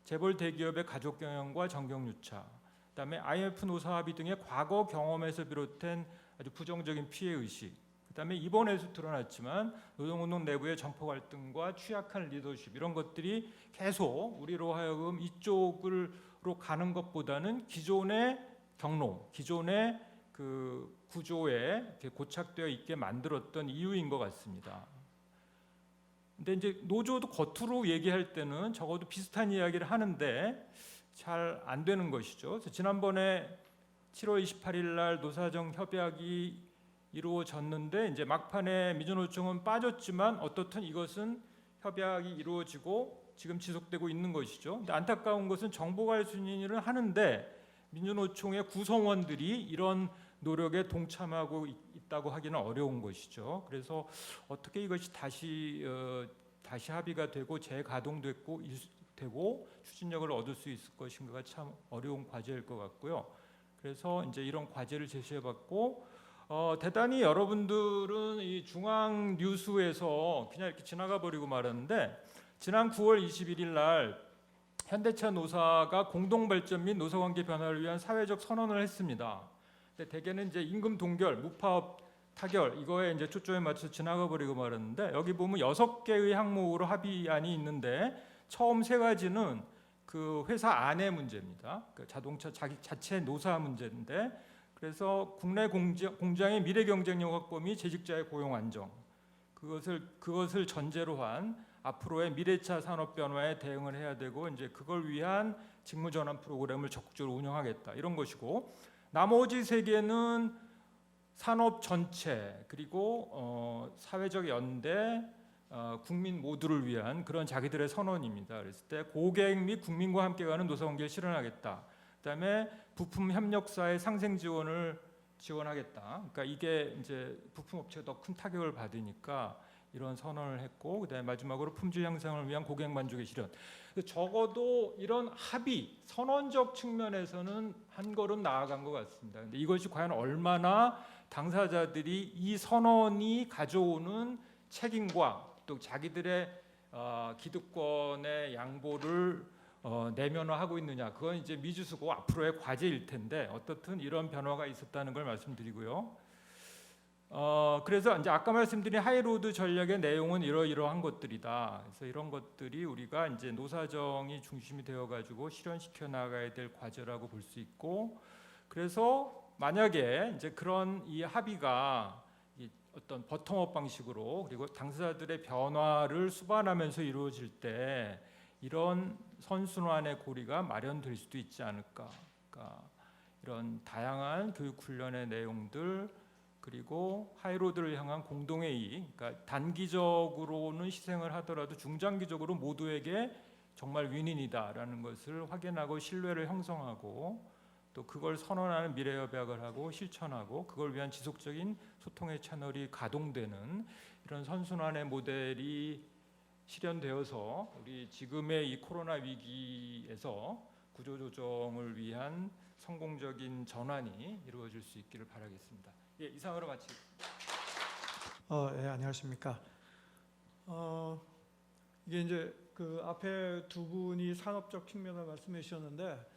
재벌 대기업의 가족 경영과 정경유착, 그다음에 IMF 노사 합의 등의 과거 경험에서 비롯된 아주 부정적인 피해 의식, 그다음에 이번에도 드러났지만 노동운동 내부의 정포 갈등과 취약한 리더십, 이런 것들이 계속 우리로 하여금 이쪽으로 가는 것보다는 기존의 경로, 기존의 그 구조에 고착되어 있게 만들었던 이유인 것 같습니다. 근데 이제 노조도 겉으로 얘기할 때는 적어도 비슷한 이야기를 하는데 잘 안 되는 것이죠. 그래서 지난번에 7월 28일 날 노사정 협약이 이루어졌는데 이제 막판에 민주노총은 빠졌지만 어떻든 이것은 협약이 이루어지고 지금 지속되고 있는 것이죠. 근데 안타까운 것은 정보갈 순위를 하는데 민주노총의 구성원들이 이런 노력에 동참하고 있다고 하기는 어려운 것이죠. 그래서 어떻게 이것이 다시 합의가 되고 재가동되고 추진력을 얻을 수 있을 것인가가 참 어려운 과제일 것 같고요. 그래서 이제 이런 과제를 제시해봤고, 대단히 여러분들은 이 중앙 뉴스에서 그냥 이렇게 지나가 버리고 말았는데, 지난 9월 21일 날 현대차 노사가 공동 발전 및 노사관계 변화를 위한 사회적 선언을 했습니다. 근데 대개는 이제 임금 동결, 무파업 타결 이거에 이제 초점에 맞춰서 지나가 버리고 말았는데, 여기 보면 6개의 항목으로 합의안이 있는데 처음 3가지는 그 회사 안의 문제입니다. 그 자동차 자체 노사 문제인데, 그래서 국내 공장의 미래 경쟁력 확보 및 재직자의 고용 안정, 그것을 전제로 한 앞으로의 미래차 산업 변화에 대응을 해야 되고, 이제 그걸 위한 직무 전환 프로그램을 적극적으로 운영하겠다, 이런 것이고, 나머지 3개는 산업 전체 그리고 사회적 연대, 국민 모두를 위한 그런 자기들의 선언입니다. 그랬을 때 고객 및 국민과 함께 가는 노사관계를 실현하겠다. 그다음에 부품 협력사의 상생 지원을 지원하겠다. 그러니까 이게 이제 부품 업체가 더 큰 타격을 받으니까 이런 선언을 했고, 그다음에 마지막으로 품질 향상을 위한 고객 만족의 실현. 적어도 이런 합의, 선언적 측면에서는 한 걸음 나아간 것 같습니다. 근데 이것이 과연 얼마나 당사자들이 이 선언이 가져오는 책임과 또 자기들의 기득권의 양보를 내면화하고 있느냐, 그건 이제 미지수고 앞으로의 과제일 텐데, 어떻든 이런 변화가 있었다는 걸 말씀드리고요. 그래서 이제 아까 말씀드린 하이로드 전략의 내용은 이러한 것들이다. 그래서 이런 것들이 우리가 이제 노사정이 중심이 되어가지고 실현시켜 나가야 될 과제라고 볼 수 있고, 그래서 만약에 이제 그런 이 합의가 어떤 버텀업 방식으로 그리고 당사자들의 변화를 수반하면서 이루어질 때 이런 선순환의 고리가 마련될 수도 있지 않을까. 그러니까 이런 다양한 교육 훈련의 내용들 그리고 하이로드를 향한 공동의 이익, 그러니까 단기적으로는 희생을 하더라도 중장기적으로 모두에게 정말 윈윈이다라는 것을 확인하고 신뢰를 형성하고 또 그걸 선언하는 미래협약을 하고 실천하고 그걸 위한 지속적인 소통의 채널이 가동되는 이런 선순환의 모델이 실현되어서 우리 지금의 이 코로나 위기에서 구조조정을 위한 성공적인 전환이 이루어질 수 있기를 바라겠습니다. 예, 이상으로 마치겠습니다. 예, 안녕하십니까. 이게 이제 그 앞에 두 분이 산업적 측면을 말씀해 주셨는데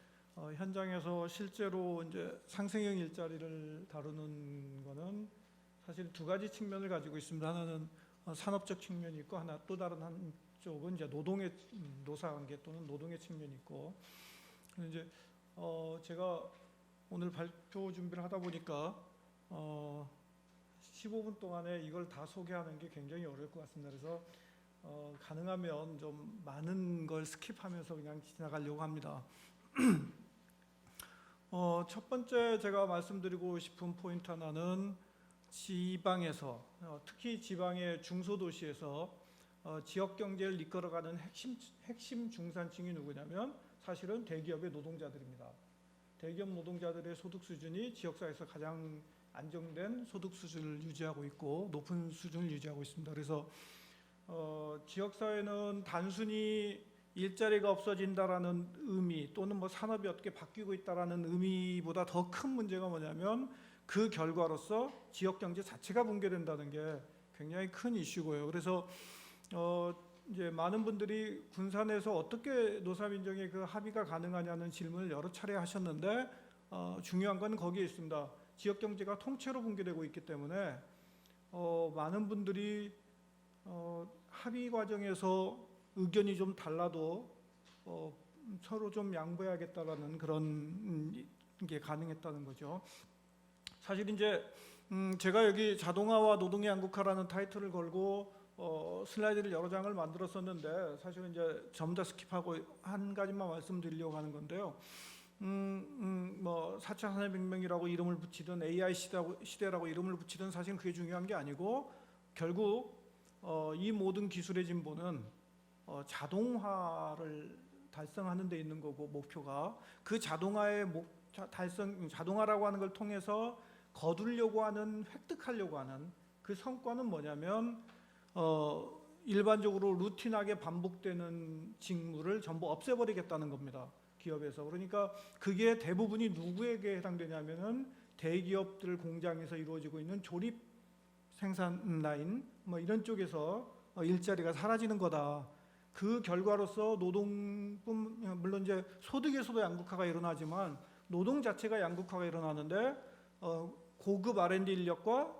현장에서 실제로 이제 상생형 일자리를 다루는 거는 사실 두 가지 측면을 가지고 있습니다. 하나는 산업적 측면이 있고 하나 또 다른 한쪽은 이제 노동의 노사관계 또는 노동의 측면이 있고 이제 제가 오늘 발표 준비를 하다 보니까 15분 동안에 이걸 다 소개하는 게 굉장히 어려울 것 같습니다. 그래서 가능하면 좀 많은 걸 스킵하면서 그냥 지나가려고 합니다. 첫 번째 제가 말씀드리고 싶은 포인트 하나는 지방에서 특히 지방의 중소도시에서 지역 경제를 이끌어가는 핵심 중산층이 누구냐면 사실은 대기업의 노동자들입니다. 대기업 노동자들의 소득 수준이 지역사회에서 가장 안정된 소득 수준을 유지하고 있고 높은 수준을 유지하고 있습니다. 그래서 지역사회는 단순히 일자리가 없어진다라는 의미 또는 뭐 산업이 어떻게 바뀌고 있다라는 의미보다 더 큰 문제가 뭐냐면 그 결과로서 지역 경제 자체가 붕괴된다는 게 굉장히 큰 이슈고요. 그래서 이제 많은 분들이 군산에서 어떻게 노사민정의 그 합의가 가능하냐는 질문을 여러 차례 하셨는데 중요한 건 거기에 있습니다. 지역 경제가 통째로 붕괴되고 있기 때문에 많은 분들이 합의 과정에서 의견이 좀 달라도 서로 좀 양보해야겠다라는 그런 게 가능했다는 거죠. 사실 이제 제가 여기 자동화와 노동의 양극화라는 타이틀을 걸고 슬라이드를 여러 장을 만들었었는데 사실은 이제 전부 다 스킵하고 한 가지만 말씀드리려고 하는 건데요. 뭐 4차 산업혁명이라고 이름을 붙이든 AI 시대라고 이름을 붙이든 사실은 그게 중요한 게 아니고 결국 이 모든 기술의 진보는 자동화를 달성하는 데 있는 거고 목표가 그 자동화의 자동화라고 하는 걸 통해서 거두려고 하는 획득하려고 하는 그 성과는 뭐냐면 일반적으로 루틴하게 반복되는 직무를 전부 없애버리겠다는 겁니다. 기업에서. 그러니까 그게 대부분이 누구에게 해당되냐면은 대기업들 공장에서 이루어지고 있는 조립 생산 라인 뭐 이런 쪽에서 일자리가 사라지는 거다. 그 결과로서 노동뿐 물론 이제 소득에서도 양극화가 일어나지만 노동 자체가 양극화가 일어나는데 고급 R&D 인력과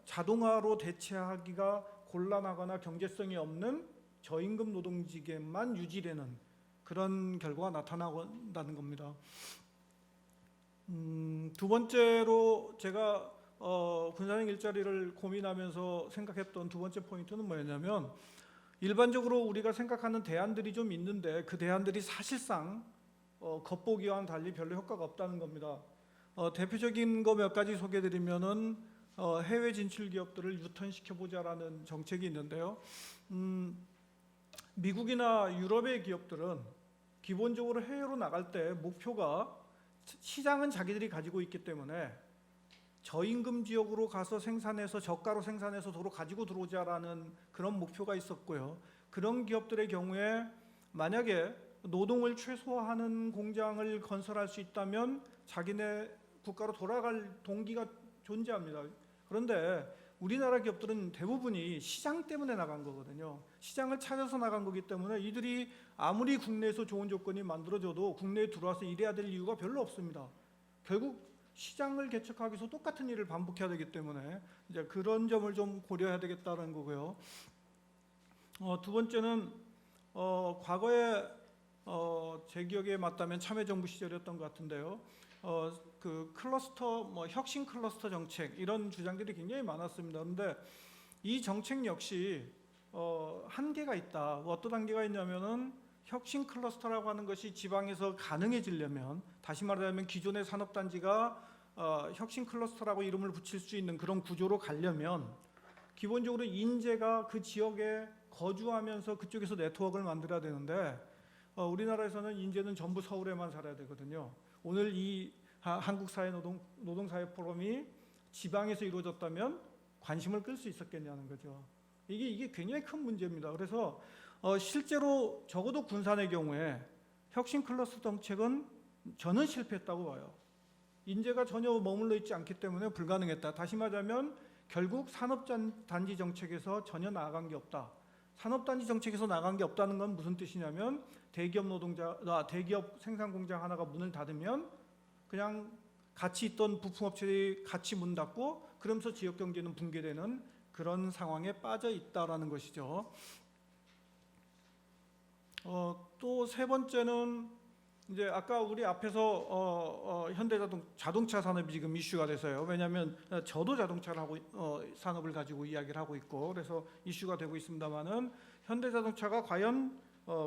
자동화로 대체하기가 곤란하거나 경제성이 없는 저임금 노동직에만 유지되는 그런 결과가 나타나고,다는 겁니다. 두 번째로 제가 군사형 일자리를 고민하면서 생각했던 두 번째 포인트는 뭐였냐면 일반적으로 우리가 생각하는 대안들이 좀 있는데 그 대안들이 사실상 겉보기와는 달리 별로 효과가 없다는 겁니다. 대표적인 거 몇 가지 소개드리면은 해외 진출 기업들을 유턴시켜 보자라는 정책이 있는데요. 미국이나 유럽의 기업들은 기본적으로 해외로 나갈 때 목표가 시장은 자기들이 가지고 있기 때문에 저임금 지역으로 가서 생산해서 저가로 생산해서 도로 가지고 들어오자라는 그런 목표가 있었고요. 그런 기업들의 경우에 만약에 노동을 최소화하는 공장을 건설할 수 있다면 자기네 국가로 돌아갈 동기가 존재합니다. 그런데 우리나라 기업들은 대부분이 시장 때문에 나간 거거든요. 시장을 찾아서 나간 거기 때문에 이들이 아무리 국내에서 좋은 조건이 만들어져도 국내에 들어와서 일해야 될 이유가 별로 없습니다. 결국 시장을 개척하기 위해서 똑같은 일을 반복해야 되기 때문에 이제 그런 점을 좀 고려해야 되겠다는 거고요. 두 번째는 과거에 제 기억에 맞다면 참여정부 시절이었던 것 같은데요. 그 클러스터 혁신 클러스터 정책 이런 주장들이 굉장히 많았습니다. 그런데 이 정책 역시 한계가 있다. 어떤 한계가 있냐면은 혁신 클러스터라고 하는 것이 지방에서 가능해지려면, 다시 말하자면 기존의 산업단지가 혁신 클러스터라고 이름을 붙일 수 있는 그런 구조로 가려면 기본적으로 인재가 그 지역에 거주하면서 그쪽에서 네트워크를 만들어야 되는데 우리나라에서는 인재는 전부 서울에만 살아야 되거든요. 오늘 이 한국사회 포럼이 지방에서 이루어졌다면 관심을 끌 수 있었겠냐는 거죠. 이게 굉장히 큰 문제입니다. 그래서 실제로 적어도 군산의 경우에 혁신 클러스터 정책은 저는 실패했다고 봐요. 인재가 전혀 머물러 있지 않기 때문에 불가능했다. 다시 말하자면 결국 산업단지 정책에서 전혀 나아간 게 없다. 산업단지 정책에서 나간 게 없다는 건 무슨 뜻이냐면 대기업 생산공장 하나가 문을 닫으면 그냥 같이 있던 부품업체들이 같이 문 닫고 그러면서 지역 경제는 붕괴되는 그런 상황에 빠져 있다라는 것이죠. 또 세 번째는 이제 아까 우리 앞에서 자동차 산업이 지금 이슈가 돼서요. 왜냐하면 저도 자동차를 하고 산업을 가지고 이야기를 하고 있고 그래서 이슈가 되고 있습니다만은 현대자동차가 과연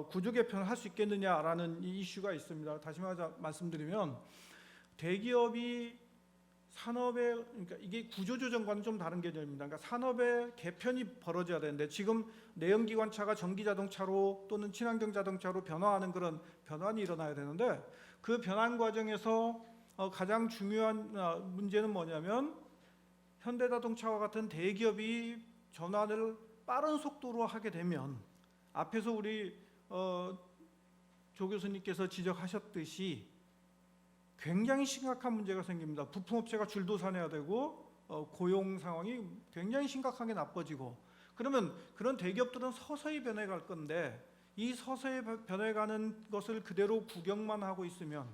구조 개편을 할 수 있겠느냐라는 이 이슈가 있습니다. 다시 말씀드리면 대기업이 산업의 그러니까 이게 구조조정과는 좀 다른 개념입니다. 그러니까 산업의 개편이 벌어져야 되는데 지금 내연기관차가 전기자동차로 또는 친환경 자동차로 변화하는 그런 변환이 일어나야 되는데 그 변환 과정에서 가장 중요한 문제는 뭐냐면 현대자동차와 같은 대기업이 전환을 빠른 속도로 하게 되면 앞에서 우리 조 교수님께서 지적하셨듯이 굉장히 심각한 문제가 생깁니다. 부품업체가 줄도산해야 되고 고용 상황이 굉장히 심각하게 나빠지고 그러면 그런 대기업들은 서서히 변해갈 건데 이 서서히 변해가는 것을 그대로 구경만 하고 있으면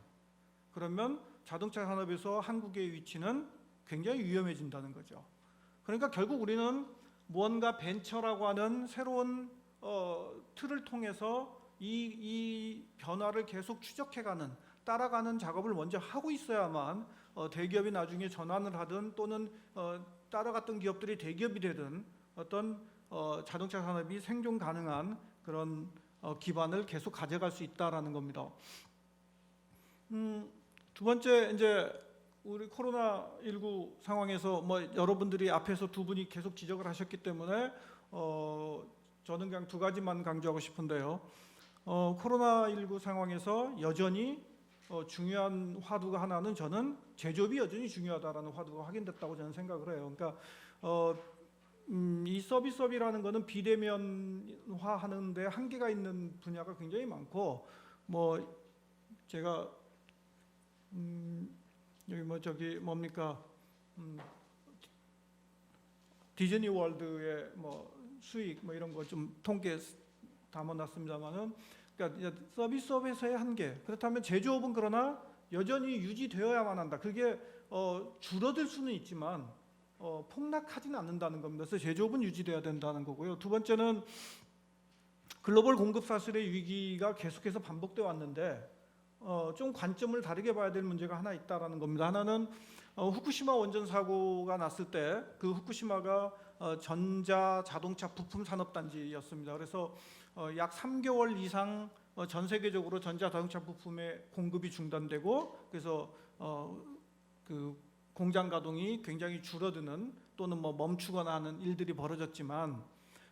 그러면 자동차 산업에서 한국의 위치는 굉장히 위험해진다는 거죠. 그러니까 결국 우리는 무언가 벤처라고 하는 새로운 틀을 통해서 이 변화를 계속 추적해가는 따라가는 작업을 먼저 하고 있어야만 대기업이 나중에 전환을 하든 또는 따라갔던 기업들이 대기업이 되든 어떤 자동차 산업이 생존 가능한 그런 기반을 계속 가져갈 수 있다라는 겁니다. 두 번째 이제 우리 코로나19 상황에서 여러분들이 앞에서 두 분이 계속 지적을 하셨기 때문에 저는 그냥 두 가지만 강조하고 싶은데요. 코로나19 상황에서 여전히 중요한 화두가 하나는 저는 제조업이 여전히 중요하다라는 화두가 확인됐다고 저는 생각을 해요. 그러니까 이 서비스업이라는 거는 비대면화하는데 한계가 있는 분야가 굉장히 많고 제가 여기 뭡니까 디즈니 월드의 수익 이런 거 좀 통계 담아놨습니다만은. 그러니까 서비스업에서의 한계. 그렇다면 제조업은 그러나 여전히 유지되어야만 한다. 그게 줄어들 수는 있지만 폭락하지는 않는다는 겁니다. 그래서 제조업은 유지돼야 된다는 거고요. 두 번째는 글로벌 공급 사슬의 위기가 계속해서 반복돼 왔는데 좀 관점을 다르게 봐야 될 문제가 하나 있다라는 겁니다. 하나는 후쿠시마 원전 사고가 났을 때 그 후쿠시마가 전자 자동차 부품 산업 단지였습니다. 그래서 약 3개월 이상 전 세계적으로 전자 자동차 부품의 공급이 중단되고 그래서 그 공장 가동이 굉장히 줄어드는 또는 멈추거나 하는 일들이 벌어졌지만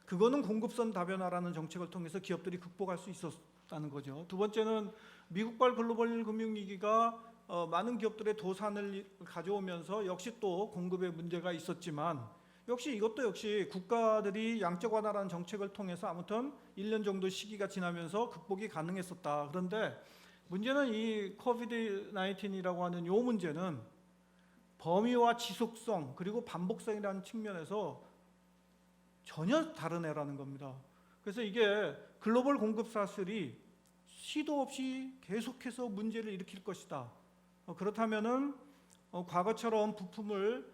그거는 공급선 다변화라는 정책을 통해서 기업들이 극복할 수 있었다는 거죠. 두 번째는 미국발 글로벌 금융위기가 많은 기업들의 도산을 가져오면서 역시 또 공급에 문제가 있었지만 이것도 역시 국가들이 양적 완화라는 정책을 통해서 아무튼 1년 정도 시기가 지나면서 극복이 가능했었다. 그런데 문제는 이 코비드-19이라고 하는 이 문제는 범위와 지속성 그리고 반복성이라는 측면에서 전혀 다른 애라는 겁니다. 그래서 이게 글로벌 공급 사슬이 시도 없이 계속해서 문제를 일으킬 것이다. 그렇다면은 과거처럼 부품을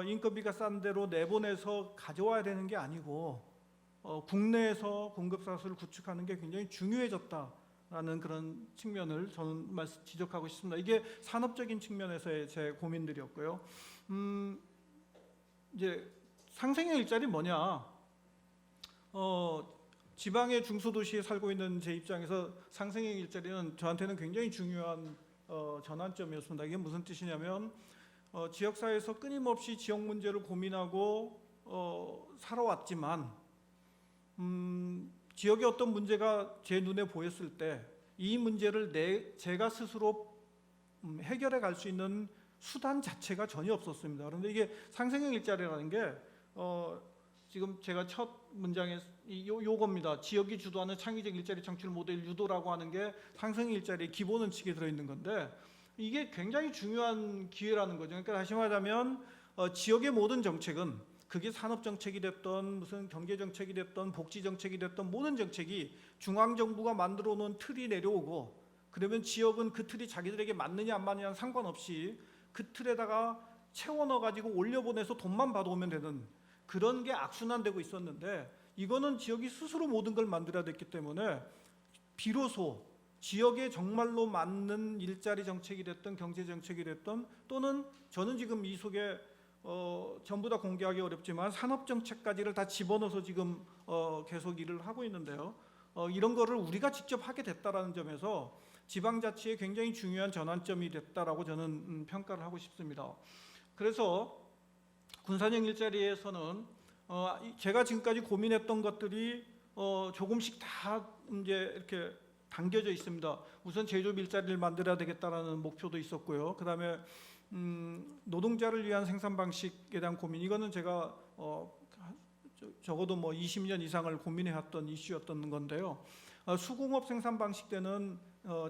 인건비가 싼 데로 내보내서 가져와야 되는 게 아니고 국내에서 공급 사슬을 구축하는 게 굉장히 중요해졌다라는 그런 측면을 저는 지적하고 싶습니다. 이게 산업적인 측면에서의 제 고민들이었고요. 이제 상생의 일자리 뭐냐? 지방의 중소도시에 살고 있는 제 입장에서 상생의 일자리는 저한테는 굉장히 중요한 전환점이었습니다. 이게 무슨 뜻이냐면 지역사회에서 끊임없이 지역 문제를 고민하고 살아왔지만 지역의 어떤 문제가 제 눈에 보였을 때 이 문제를 제가 스스로 해결해 갈 수 있는 수단 자체가 전혀 없었습니다. 그런데 이게 상생형 일자리라는 게 지금 제가 첫 문장에 요겁니다. 지역이 주도하는 창의적 일자리 창출 모델 유도라고 하는 게 상생형 일자리의 기본 원칙에 들어있는 건데 이게 굉장히 중요한 기회라는 거죠. 그러니까 다시 말하자면 지역의 모든 정책은 그게 산업 정책이 됐던 무슨 경제 정책이 됐던 복지 정책이 됐던 모든 정책이 중앙 정부가 만들어 놓은 틀이 내려오고 그러면 지역은 그 틀이 자기들에게 맞느냐 안 맞느냐는 상관없이 그 틀에다가 채워 넣어 가지고 올려보내서 돈만 받아오면 되는 그런 게 악순환되고 있었는데 이거는 지역이 스스로 모든 걸 만들어야 됐기 때문에 비로소 지역에 정말로 맞는 일자리 정책이 됐던 경제 정책이 됐던 또는 저는 지금 이 속에 전부 다 공개하기 어렵지만 산업 정책까지를 다 집어넣어서 지금 계속 일을 하고 있는데요. 이런 거를 우리가 직접 하게 됐다라는 점에서 지방자치에 굉장히 중요한 전환점이 됐다라고 저는 평가를 하고 싶습니다. 그래서 군산형 일자리에서는 제가 지금까지 고민했던 것들이 조금씩 다 이제 이렇게 당겨져 있습니다. 우선 제조업 일자리를 만들어야 되겠다라는 목표도 있었고요. 그다음에 노동자를 위한 생산 방식에 대한 고민 이거는 제가 적어도 뭐 20년 이상을 고민해왔던 이슈였던 건데요. 수공업 생산 방식 때는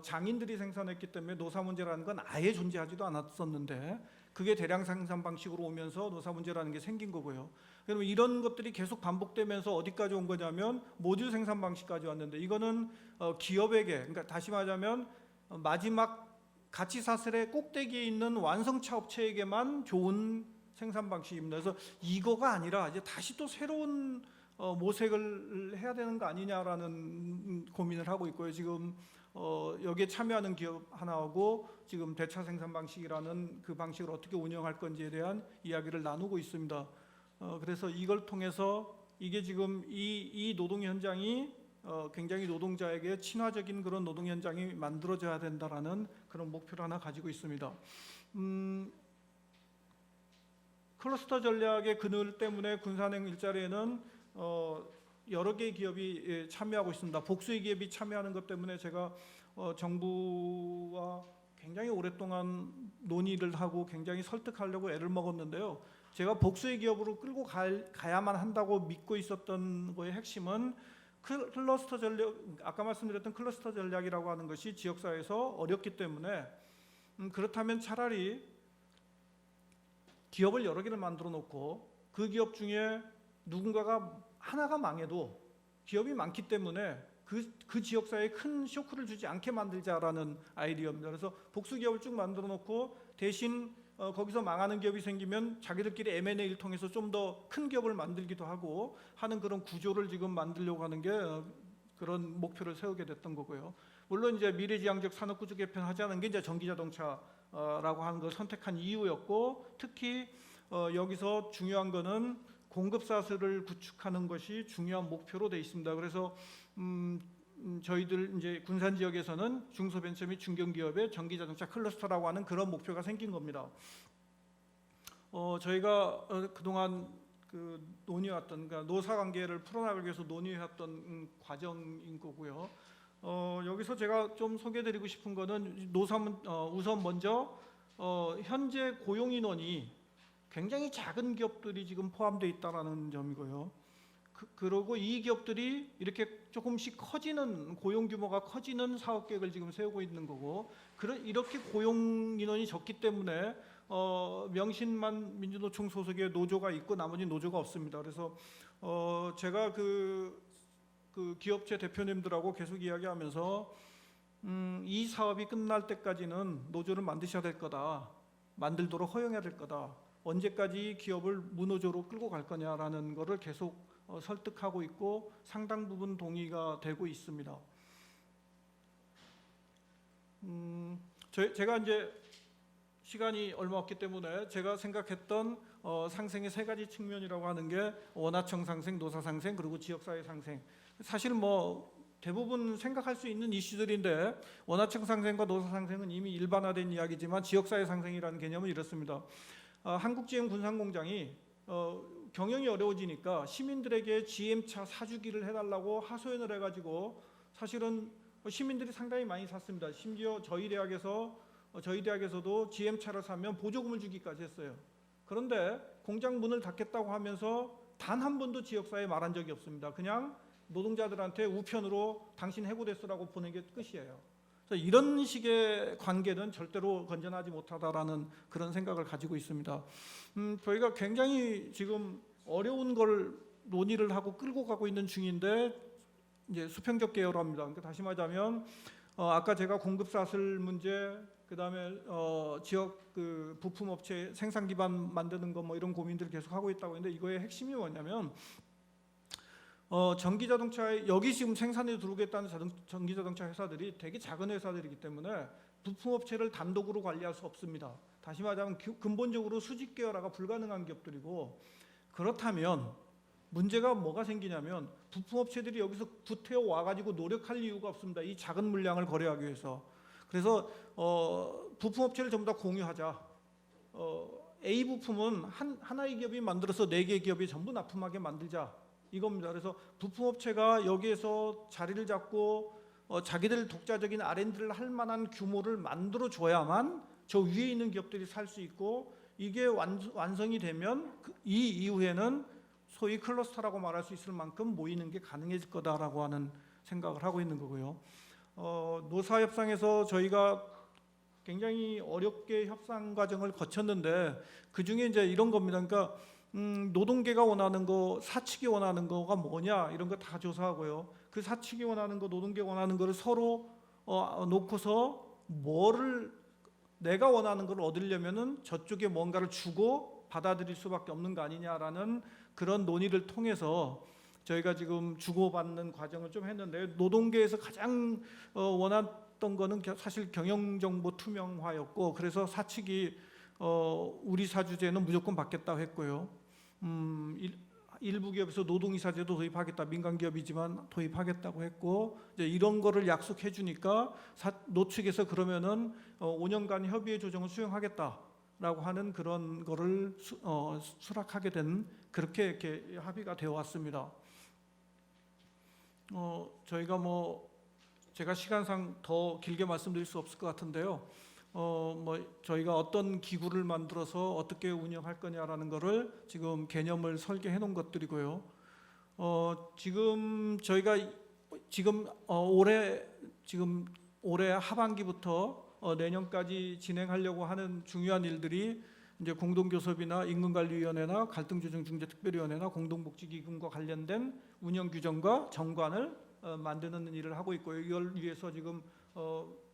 장인들이 생산했기 때문에 노사 문제라는 건 아예 존재하지도 않았었는데 그게 대량 생산 방식으로 오면서 노사 문제라는 게 생긴 거고요. 그러면 이런 것들이 계속 반복되면서 어디까지 온 거냐면 모듈 생산 방식까지 왔는데 이거는 기업에게 그러니까 다시 말하자면 마지막 가치 사슬의 꼭대기에 있는 완성차 업체에게만 좋은 생산 방식입니다. 그래서 이거가 아니라 이제 다시 또 새로운 모색을 해야 되는 거 아니냐라는 고민을 하고 있고요. 지금 여기에 참여하는 기업 하나하고 지금 대차 생산 방식이라는 그 방식을 어떻게 운영할 건지에 대한 이야기를 나누고 있습니다. 그래서 이걸 통해서 이게 지금 이 노동 현장이 굉장히 노동자에게 친화적인 그런 노동 현장이 만들어져야 된다라는 그런 목표를 하나 가지고 있습니다. 클러스터 전략의 그늘 때문에 군산형 일자리에는 여러 개의 기업이 참여하고 있습니다. 복수의 기업이 참여하는 것 때문에 제가 정부와 굉장히 오랫동안 논의를 하고 굉장히 설득하려고 애를 먹었는데요. 제가 복수의 기업으로 끌고 가야만 한다고 믿고 있었던 거의 핵심은 클러스터 전략, 아까 말씀드렸던 클러스터 전략이라고 하는 것이 지역사회에서 어렵기 때문에 그렇다면 차라리 기업을 여러 개를 만들어 놓고 그 기업 중에 누군가가 하나가 망해도 기업이 많기 때문에 그 지역사회에 큰 쇼크를 주지 않게 만들자라는 아이디어입니다. 그래서 복수 기업을 쭉 만들어 놓고 대신 거기서 망하는 기업이 생기면 자기들끼리 M&A를 통해서 좀 더 큰 기업을 만들기도 하고 하는 그런 구조를 지금 만들려고 하는 게 그런 목표를 세우게 됐던 거고요. 물론 이제 미래지향적 산업구조 개편 하자는 게 이제 전기자동차라고 하는 걸 선택한 이유였고 특히 여기서 중요한 거는 공급사슬을 구축하는 것이 중요한 목표로 되어 있습니다. 그래서 저희들 이제 군산 지역에서는 중소벤처 및 중견기업의 전기자동차 클러스터라고 하는 그런 목표가 생긴 겁니다. 저희가 그동안 그 논의해왔던 그러니까 노사관계를 풀어나가기 위해서 논의해왔던 과정인 거고요. 여기서 제가 좀 소개해드리고 싶은 거는 우선 먼저 현재 고용 인원이 굉장히 작은 기업들이 지금 포함되어 있다는 점이고요. 그리고 이 기업들이 이렇게 조금씩 커지는 고용 규모가 커지는 사업 계획을 지금 세우고 있는 거고 이렇게 고용 인원이 적기 때문에 명신만 민주노총 소속의 노조가 있고 나머지 노조가 없습니다. 그래서 제가 그 기업체 대표님들하고 계속 이야기하면서 이 사업이 끝날 때까지는 노조를 만드셔야 될 거다. 만들도록 허용해야 될 거다. 언제까지 기업을 무노조로 끌고 갈 거냐라는 거를 계속 설득하고 있고 상당 부분 동의가 되고 있습니다. 제가 이제 시간이 얼마 없기 때문에 제가 생각했던 상생의 세 가지 측면이라고 하는 게 원화청 상생, 노사 상생, 그리고 지역사회 상생. 사실 뭐 대부분 생각할 수 있는 이슈들인데 원화층 상생과 노사 상생은 이미 일반화된 이야기지만 지역사회 상생이라는 개념은 이렇습니다. 한국GM 군산공장이 경영이 어려워지니까 시민들에게 GM차 사주기를 해달라고 하소연을 해가지고 사실은 시민들이 상당히 많이 샀습니다. 심지어 저희 대학에서도 GM차를 사면 보조금을 주기까지 했어요. 그런데 공장 문을 닫겠다고 하면서 단 한 번도 지역사회에 말한 적이 없습니다. 그냥 노동자들한테 우편으로 당신 해고됐어라고 보낸 게 끝이에요. 그래서 이런 식의 관계는 절대로 건전하지 못하다라는 그런 생각을 가지고 있습니다. 저희가 굉장히 지금 어려운 걸 논의를 하고 끌고 가고 있는 중인데 이제 수평적 계열화입니다. 그러니까 다시 말하자면 아까 제가 공급사슬 문제, 그다음에 지역 그 부품업체 생산 기반 만드는 거 뭐 이런 고민들을 계속 하고 있다고 했는데 이거의 핵심이 뭐냐면 전기자동차에 여기 지금 생산에 들어오겠다는 전기자동차 회사들이 되게 작은 회사들이기 때문에 부품업체를 단독으로 관리할 수 없습니다. 다시 말하자면 근본적으로 수직 계열화가 불가능한 기업들이고 그렇다면 문제가 뭐가 생기냐면 부품업체들이 여기서 구태여 와가지고 노력할 이유가 없습니다. 이 작은 물량을 거래하기 위해서. 그래서 부품업체를 전부 다 공유하자. A 부품은 하나의 기업이 만들어서 4개의 기업이 전부 납품하게 만들자. 이겁니다. 그래서 부품업체가 여기에서 자리를 잡고 자기들 독자적인 R&D를 할 만한 규모를 만들어 줘야만 저 위에 있는 기업들이 살 수 있고 이게 완성이 되면 이 이후에는 소위 클러스터라고 말할 수 있을 만큼 모이는 게 가능해질 거다라고 하는 생각을 하고 있는 거고요. 노사협상에서 저희가 굉장히 어렵게 협상 과정을 거쳤는데 그 중에 이제 이런 겁니다. 그러니까 노동계가 원하는 거, 사측이 원하는 거가 뭐냐 이런 거 다 조사하고요. 그 사측이 원하는 거, 노동계가 원하는 거를 서로 놓고서 뭐를 내가 원하는 걸 얻으려면은 저쪽에 뭔가를 주고 받아들일 수밖에 없는 거 아니냐라는 그런 논의를 통해서 저희가 지금 주고받는 과정을 좀 했는데 노동계에서 가장 원했던 거는 사실 경영정보 투명화였고 그래서 사측이 우리 사주제는 무조건 받겠다고 했고요. 일부 기업에서 노동이사제도 도입하겠다, 민간 기업이지만 도입하겠다고 했고 이제 이런 거를 약속해 주니까 노측에서 그러면은 5년간 협의회 조정을 수용하겠다라고 하는 그런 거를 수락하게 된 그렇게 이렇게 합의가 되어 왔습니다. 저희가 뭐 제가 시간상 더 길게 말씀드릴 수 없을 것 같은데요. 뭐 저희가 어떤 기구를 만들어서 어떻게 운영할 거냐라는 거를 지금 개념을 설계해 놓은 것들이고요. 지금 저희가 올해 하반기부터 내년까지 진행하려고 하는 중요한 일들이 이제 공동교섭이나 임금관리위원회나 갈등조정중재특별위원회나 공동복지기금과 관련된 운영 규정과 정관을 만드는 일을 하고 있고요. 이걸 위해서 지금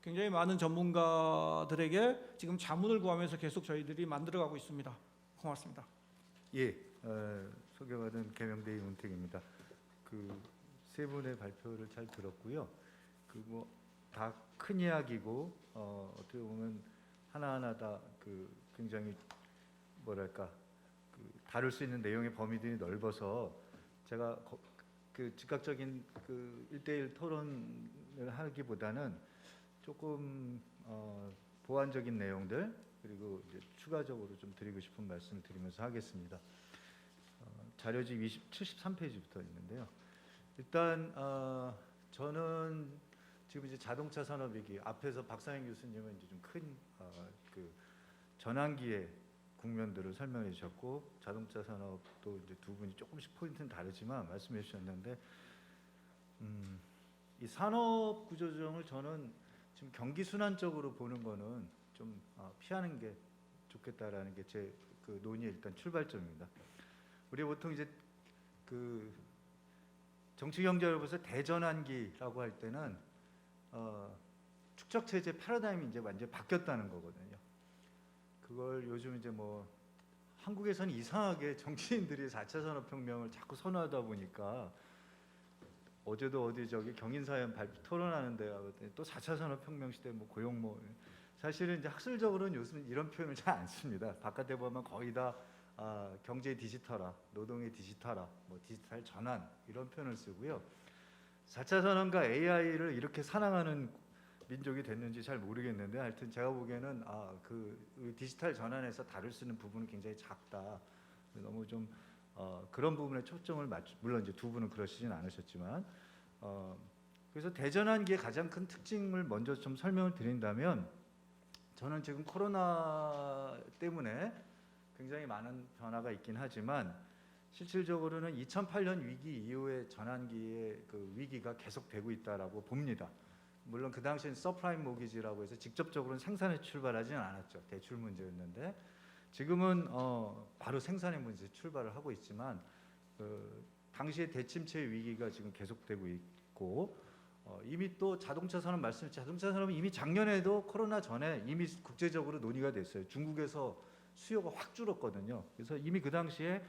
굉장히 많은 전문가들에게 지금 자문을 구하면서 계속 저희들이 만들어가고 있습니다. 고맙습니다. 예, 소개받은 개명대의 문택입니다. 그 세 분의 발표를 잘 들었고요. 그 뭐 다 큰 이야기고 어떻게 보면 하나하나 다 그 굉장히 뭐랄까 그 다룰 수 있는 내용의 범위들이 넓어서 제가 그 즉각적인 그 1대1 토론을 하기보다는 조금 보완적인 내용들 그리고 이제 추가적으로 좀 드리고 싶은 말씀을 드리면서 하겠습니다. 자료집 73페이지부터 있는데요. 일단 저는 지금 이제 자동차 산업 위기 앞에서 박상현 교수님은 이제 좀 큰 그 전환기의 국면들을 설명해 주셨고 자동차 산업도 이제 두 분이 조금씩 포인트는 다르지만 말씀해 주셨는데 이 산업 구조 조정을 저는 지금 경기 순환적으로 보는 거는 좀 피하는 게 좋겠다라는 게 제 그 논의의 일단 출발점입니다. 우리 보통 이제 그 정치 경제를 보면서 대전환기라고 할 때는 축적 체제 패러다임이 이제 완전히 바뀌었다는 거거든요. 그걸 요즘 이제 뭐 한국에서는 이상하게 정치인들이 4차 산업혁명을 자꾸 선호하다 보니까 어제도 어디 저기 경인사연 발표 토론하는데 또 4차 산업혁명 시대 뭐 고용 뭐 사실은 이제 학술적으로는 요즘 이런 표현을 잘 안 씁니다. 바깥에 보면 거의 다 경제 디지털화, 노동의 디지털화, 뭐 디지털 전환 이런 표현을 쓰고요. 4차 산업과 AI를 이렇게 사랑하는 민족이 됐는지 잘 모르겠는데 하여튼 제가 보기에는 그 디지털 전환에서 다룰 수 있는 부분은 굉장히 작다. 너무 좀 그런 부분에 초점을 물론 이제 두 분은 그러시진 않으셨지만 그래서 대전환기의 가장 큰 특징을 먼저 좀 설명을 드린다면 저는 지금 코로나 때문에 굉장히 많은 변화가 있긴 하지만 실질적으로는 2008년 위기 이후에 전환기의 그 위기가 계속되고 있다라고 봅니다. 물론 그 당시엔 서프라임 모기지라고 해서 직접적으로는 생산에 출발하지는 않았죠. 대출 문제였는데 지금은 바로 생산의 문제 출발을 하고 있지만 당시의 대침체 위기가 지금 계속되고 있고 이미 또 자동차 산업 자동차 산업은 이미 작년에도 코로나 전에 이미 국제적으로 논의가 됐어요. 중국에서 수요가 확 줄었거든요. 그래서 이미 그 당시에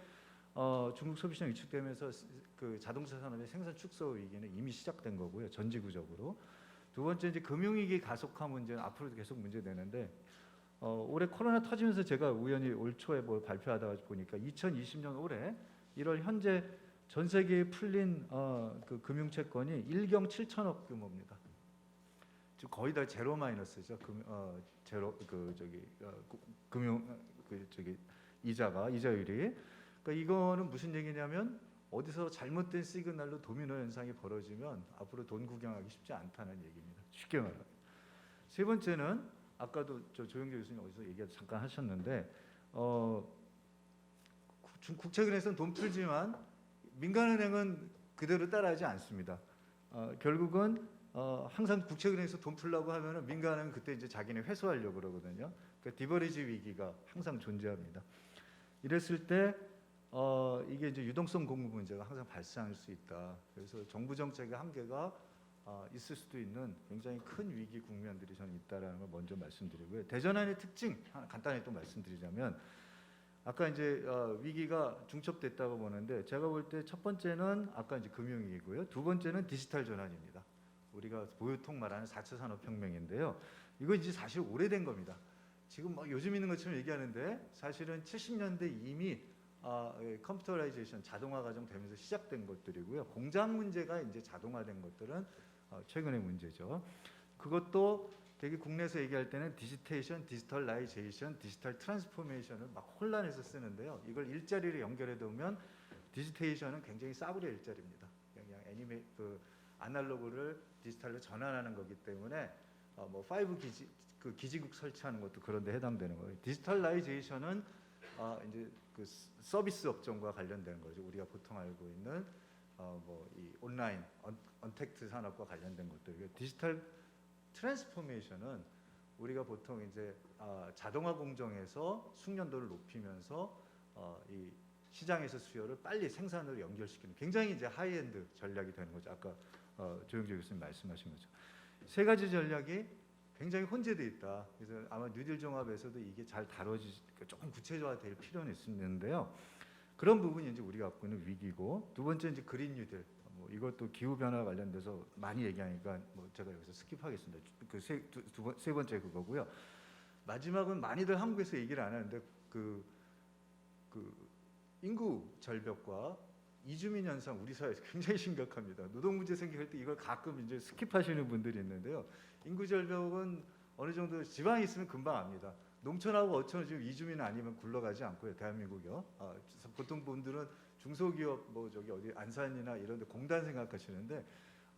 중국 소비시장 위축되면서 그 자동차 산업의 생산 축소 위기는 이미 시작된 거고요. 전지구적으로. 두 번째 이제 금융위기 가속화 문제는 앞으로도 계속 문제되는데 올해 코로나 터지면서 제가 우연히 올 초에 뭘 발표하다가 보니까 2020년 올해 1월 현재 전 세계에 풀린 그 금융채권이 1경 7천억 규모입니다. 지금 거의 다 제로 마이너스죠. 제로 금융 이자율이. 그러니까 이거는 무슨 얘기냐면 어디서 잘못된 시그널로 도미노 현상이 벌어지면 앞으로 돈 구경하기 쉽지 않다는 얘기입니다. 쉽게 말하면. 세 번째는 아까도 조영재 교수님 어디서 잠깐 하셨는데 국채은행에서는 돈 풀지만 민간은행은 그대로 따라하지 않습니다. 결국은 항상 국채은행에서 돈 풀려고 하면은 민간은행은 그때 이제 자기네 회수하려고 그러거든요. 그러니까 디버리지 위기가 항상 존재합니다. 이랬을 때 이게 이제 유동성 공급 문제가 항상 발생할 수 있다. 그래서 정부 정책의 한계가 있을 수도 있는 굉장히 큰 위기 국면들이 저는 있다라는 걸 먼저 말씀드리고요. 대전환의 특징 하나 간단히 또 말씀드리자면 아까 이제 위기가 중첩됐다고 보는데 제가 볼 때 첫 번째는 아까 이제 금융위기고요. 두 번째는 디지털 전환입니다. 우리가 보통 말하는 4차 산업혁명인데요. 이거 이제 사실 오래된 겁니다. 지금 막 요즘 있는 것처럼 얘기하는데 사실은 70년대 이미 컴퓨터라이제이션 자동화 과정 되면서 시작된 것들이고요. 공장 문제가 이제 자동화된 것들은 최근의 문제죠. 그것도 되게 국내에서 얘기할 때는 디지테이션, 디지털라이제이션, 디지털 트랜스포메이션을 막 혼란해서 쓰는데요. 이걸 일자리를 연결해 두면 디지테이션은 굉장히 싸구려 일자리입니다. 그냥 아날로그를 디지털로 전환하는 거기 때문에 뭐 5 기지국 설치하는 것도 그런 데 해당되는 거예요. 디지털라이제이션은 이제 그 서비스 업종과 관련된 거죠. 우리가 보통 알고 있는 뭐 이 온라인 언택트 산업과 관련된 것들. 디지털 트랜스포메이션은 우리가 보통 이제 자동화 공정에서 숙련도를 높이면서 이 시장에서 수요를 빨리 생산으로 연결시키는 굉장히 이제 하이엔드 전략이 되는 거죠. 아까 조영재 교수님 말씀하신 거죠. 세 가지 전략이 굉장히 혼재되어 있다. 그래서 아마 뉴딜 종합에서도 이게 잘 조금 구체화될 필요는 있는데요. 그런 부분이 이제 우리가 갖고 있는 위기고 두 번째 이제 그린 뉴딜. 뭐 이것도 기후 변화 관련돼서 많이 얘기하니까 뭐 제가 여기서 스킵하겠습니다. 그 세 번째 그거고요. 마지막은 많이들 한국에서 얘기를 안 하는데 그 인구 절벽과 이주민 현상 우리 사회에서 굉장히 심각합니다. 노동 문제 생길 때 이걸 가끔 이제 스킵하시는 분들이 있는데요. 인구 절벽은 어느 정도 지방에 있으면 금방 압니다. 농촌하고 어촌은 지금 이주민 아니면 굴러가지 않고요. 대한민국이요. 보통 분들은 중소기업 뭐 저기 어디 안산이나 이런 데 공단 생각하시는데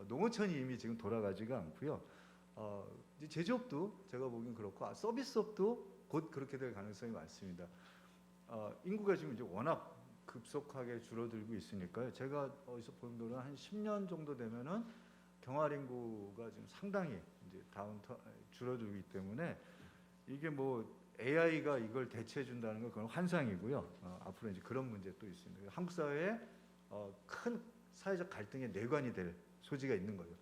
농어촌이 이미 지금 돌아가지가 않고요. 이제 제조업도 제가 보기엔 그렇고 서비스업도 곧 그렇게 될 가능성이 많습니다. 인구가 지금 이제 워낙 급속하게 줄어들고 있으니까요. 제가 어디서 본 거는 한 10년 정도 되면은 경활 인구가 지금 상당히 이제 줄어들기 때문에 이게 뭐 AI가 이걸 대체해 준다는 건 그건 환상이고요. 앞으로 이제 그런 문제 또 있습니다. 한국 사회에 큰 사회적 갈등의 뇌관이 될 소지가 있는 거죠.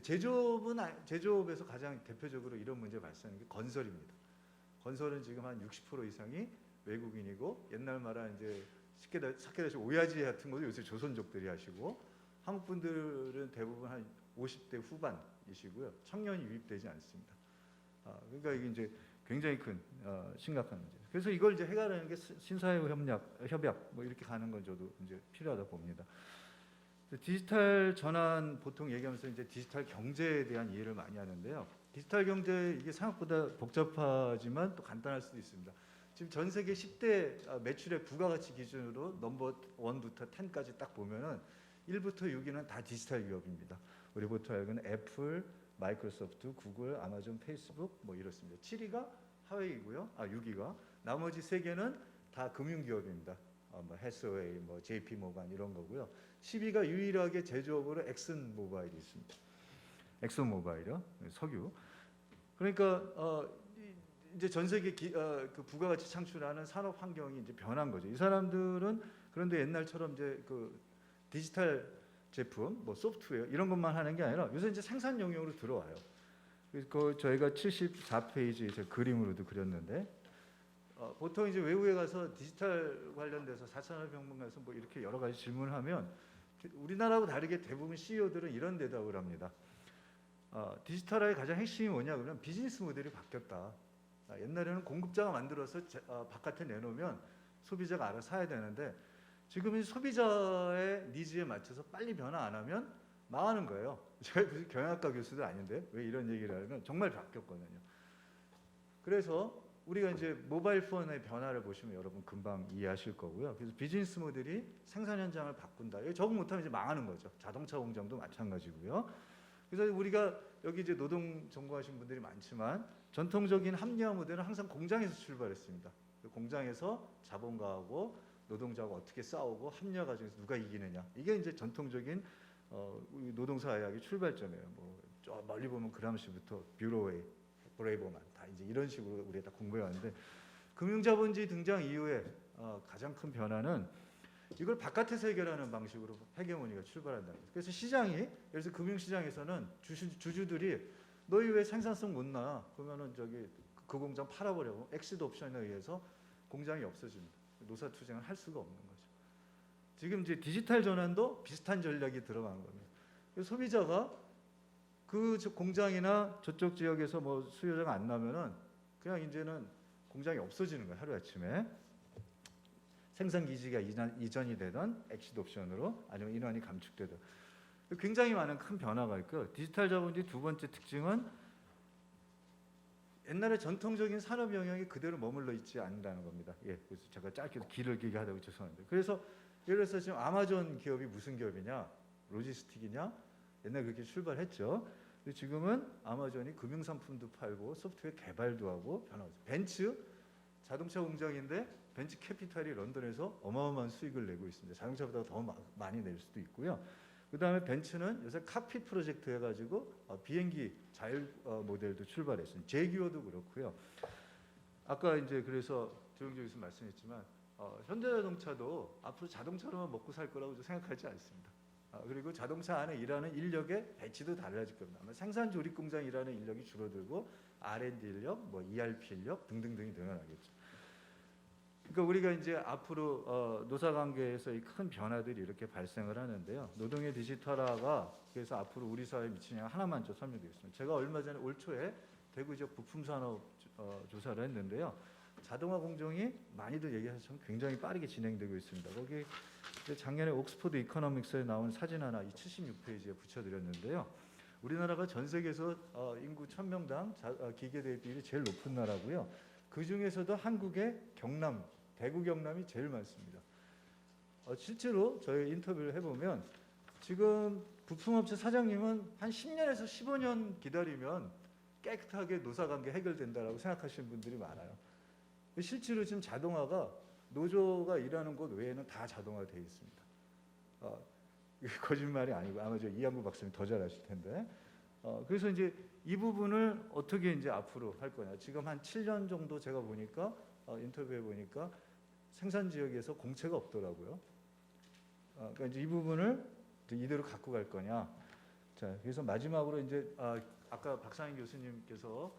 제조업에서 가장 대표적으로 이런 문제 발생하는 게 건설입니다. 건설은 지금 한 60% 이상이 외국인이고 옛날 말한 이제 사케다시 오야지 같은 것도 요새 조선족들이 하시고 한국 분들은 대부분 한 50대 후반이시고요. 청년이 유입되지 않습니다. 그러니까 이게 이제 굉장히 큰 심각한 문제. 그래서 이걸 이제 해결하는 게 신사회 협약 뭐 이렇게 가는 건 저도 이제 필요하다 봅니다. 디지털 전환 보통 얘기하면서 이제 디지털 경제에 대한 이해를 많이 하는데요. 디지털 경제 이게 생각보다 복잡하지만 또 간단할 수도 있습니다. 지금 전 세계 10대 매출의 부가가치 기준으로 넘버 1부터 10까지 딱 보면은 1부터 6위는 다 디지털 기업입니다. 우리 보통 알고는 애플, 마이크로소프트, 구글, 아마존, 페이스북 뭐 이렇습니다. 7위가 하웨이고요. 6위가 나머지 3개는 다 금융 기업입니다. 뭐 해스웨이, 뭐 JP 모간 이런 거고요. 10위가 유일하게 제조업으로 엑슨 모바일이 있습니다. 엑슨 모바일이요, 석유. 그러니까 이제 전 세계 그 부가가치 창출하는 산업 환경이 이제 변한 거죠. 이 사람들은 그런데 옛날처럼 이제 그 디지털 제품, 뭐 소프트웨어 이런 것만 하는 게 아니라 요새 이제 생산 영역으로 들어와요. 그 저희가 74페이지 제 그림으로도 그렸는데 보통 이제 외국에 가서 디지털 관련돼서 4산업혁명 가서 뭐 이렇게 여러 가지 질문을 하면 우리나라하고 다르게 대부분 CEO들은 이런 대답을 합니다. 디지털화의 가장 핵심이 뭐냐 그러면 비즈니스 모델이 바뀌었다. 옛날에는 공급자가 만들어서 바깥에 내놓으면 소비자가 알아서 사야 되는데 지금은 소비자의 니즈에 맞춰서 빨리 변화 안 하면 망하는 거예요. 제가 무슨 경영학과 교수도 아닌데 왜 이런 얘기를 하면 정말 바뀌었거든요. 그래서 우리가 이제 모바일 폰의 변화를 보시면 여러분 금방 이해하실 거고요. 그래서 비즈니스 모델이 생산 현장을 바꾼다. 이거 적응 못하면 이제 망하는 거죠. 자동차 공장도 마찬가지고요. 그래서 우리가 여기 이제 노동 전공하신 분들이 많지만 전통적인 합리화 모델은 항상 공장에서 출발했습니다. 공장에서 자본가하고 노동자하고 어떻게 싸우고 합리화 과정에서 누가 이기느냐. 이게 이제 전통적인 노동사회학의 출발점이에요. 뭐 저 멀리 보면 그람시부터 뷰로웨이, 브레이버만 다 이제 이런 식으로 우리가 다 공부해 왔는데 금융자본주의 등장 이후에 가장 큰 변화는 이걸 바깥에서 해결하는 방식으로 헤게모니가 출발한다는 거죠. 그래서 시장이 예를 들어서 금융시장에서는 주주들이 너희 왜 생산성 못 나? 그러면은 저기 그 공장 팔아버려고 엑시드 옵션에 의해서 공장이 없어집니다. 노사투쟁을 할 수가 없는 거죠. 지금 이제 디지털 전환도 비슷한 전략이 들어가는 겁니다. 그래서 소비자가 그 공장이나 저쪽 지역에서 뭐 수요자가 안 나면은 그냥 이제는 공장이 없어지는 거예요. 하루아침에. 생산 기지가 이전이 되던 엑시드 옵션으로 아니면 인원이 감축되던 굉장히 많은 큰 변화가 있고요. 디지털 자본주의 두 번째 특징은 옛날에 전통적인 산업 영역이 그대로 머물러 있지 않는다는 겁니다. 예, 그래서 제가 짧게 길을 길게 하다고 죄송합니다. 그래서 예를 들어서 지금 아마존 기업이 무슨 기업이냐, 로지스틱이냐, 옛날 그렇게 출발했죠. 근데 지금은 아마존이 금융 상품도 팔고 소프트웨어 개발도 하고 변하고 있어요. 벤츠 자동차 공장인데 벤츠 캐피탈이 런던에서 어마어마한 수익을 내고 있습니다. 자동차보다 더 많이 낼 수도 있고요. 그다음에 벤츠는 요새 카핏 프로젝트 해가지고 비행기 자율 모델도 출발했습니다. 제규어도 그렇고요. 아까 이제 그래서 조영조 교수 말씀했지만 현대자동차도 앞으로 자동차로만 먹고 살 거라고 생각하지 않습니다. 그리고 자동차 안에 일하는 인력의 배치도 달라질 겁니다. 아마 생산 조립 공장 일하는 인력이 줄어들고 R&D 인력, 뭐 ERP 인력 등등등이 늘어나겠죠. 그러니까 우리가 이제 앞으로 노사 관계에서 이 큰 변화들이 이렇게 발생을 하는데요. 노동의 디지털화가 그래서 앞으로 우리 사회에 미치는 영향 하나만 좀 설명드리겠습니다. 제가 얼마 전에 올 초에 대구 지역 부품 산업 조사를 했는데요. 자동화 공정이 많이들 얘기하셨지만 굉장히 빠르게 진행되고 있습니다. 거기 작년에 옥스퍼드 이코노믹스에 나온 사진 하나 이 76페이지에 붙여드렸는데요. 우리나라가 전 세계에서 인구 1000명당 기계 대비율이 제일 높은 나라고요. 그 중에서도 한국의 경남, 대구 경남이 제일 많습니다. 실제로 저희 인터뷰를 해보면 지금 부품업체 사장님은 한 10년에서 15년 기다리면 깨끗하게 노사관계 해결된다라고 생각하시는 분들이 많아요. 실제로 지금 자동화가 노조가 일하는 곳 외에는 다 자동화되어 있습니다. 이게 거짓말이 아니고 아마 저 이한구 박사님 더 잘하실 텐데. 그래서 이제 이 부분을 어떻게 이제 앞으로 할 거냐. 지금 한 7년 정도 제가 보니까 인터뷰해 보니까 생산 지역에서 공채가 없더라고요. 그러니까 이제 이 부분을 이대로 갖고 갈 거냐. 자, 그래서 마지막으로 이제 아까 박상인 교수님께서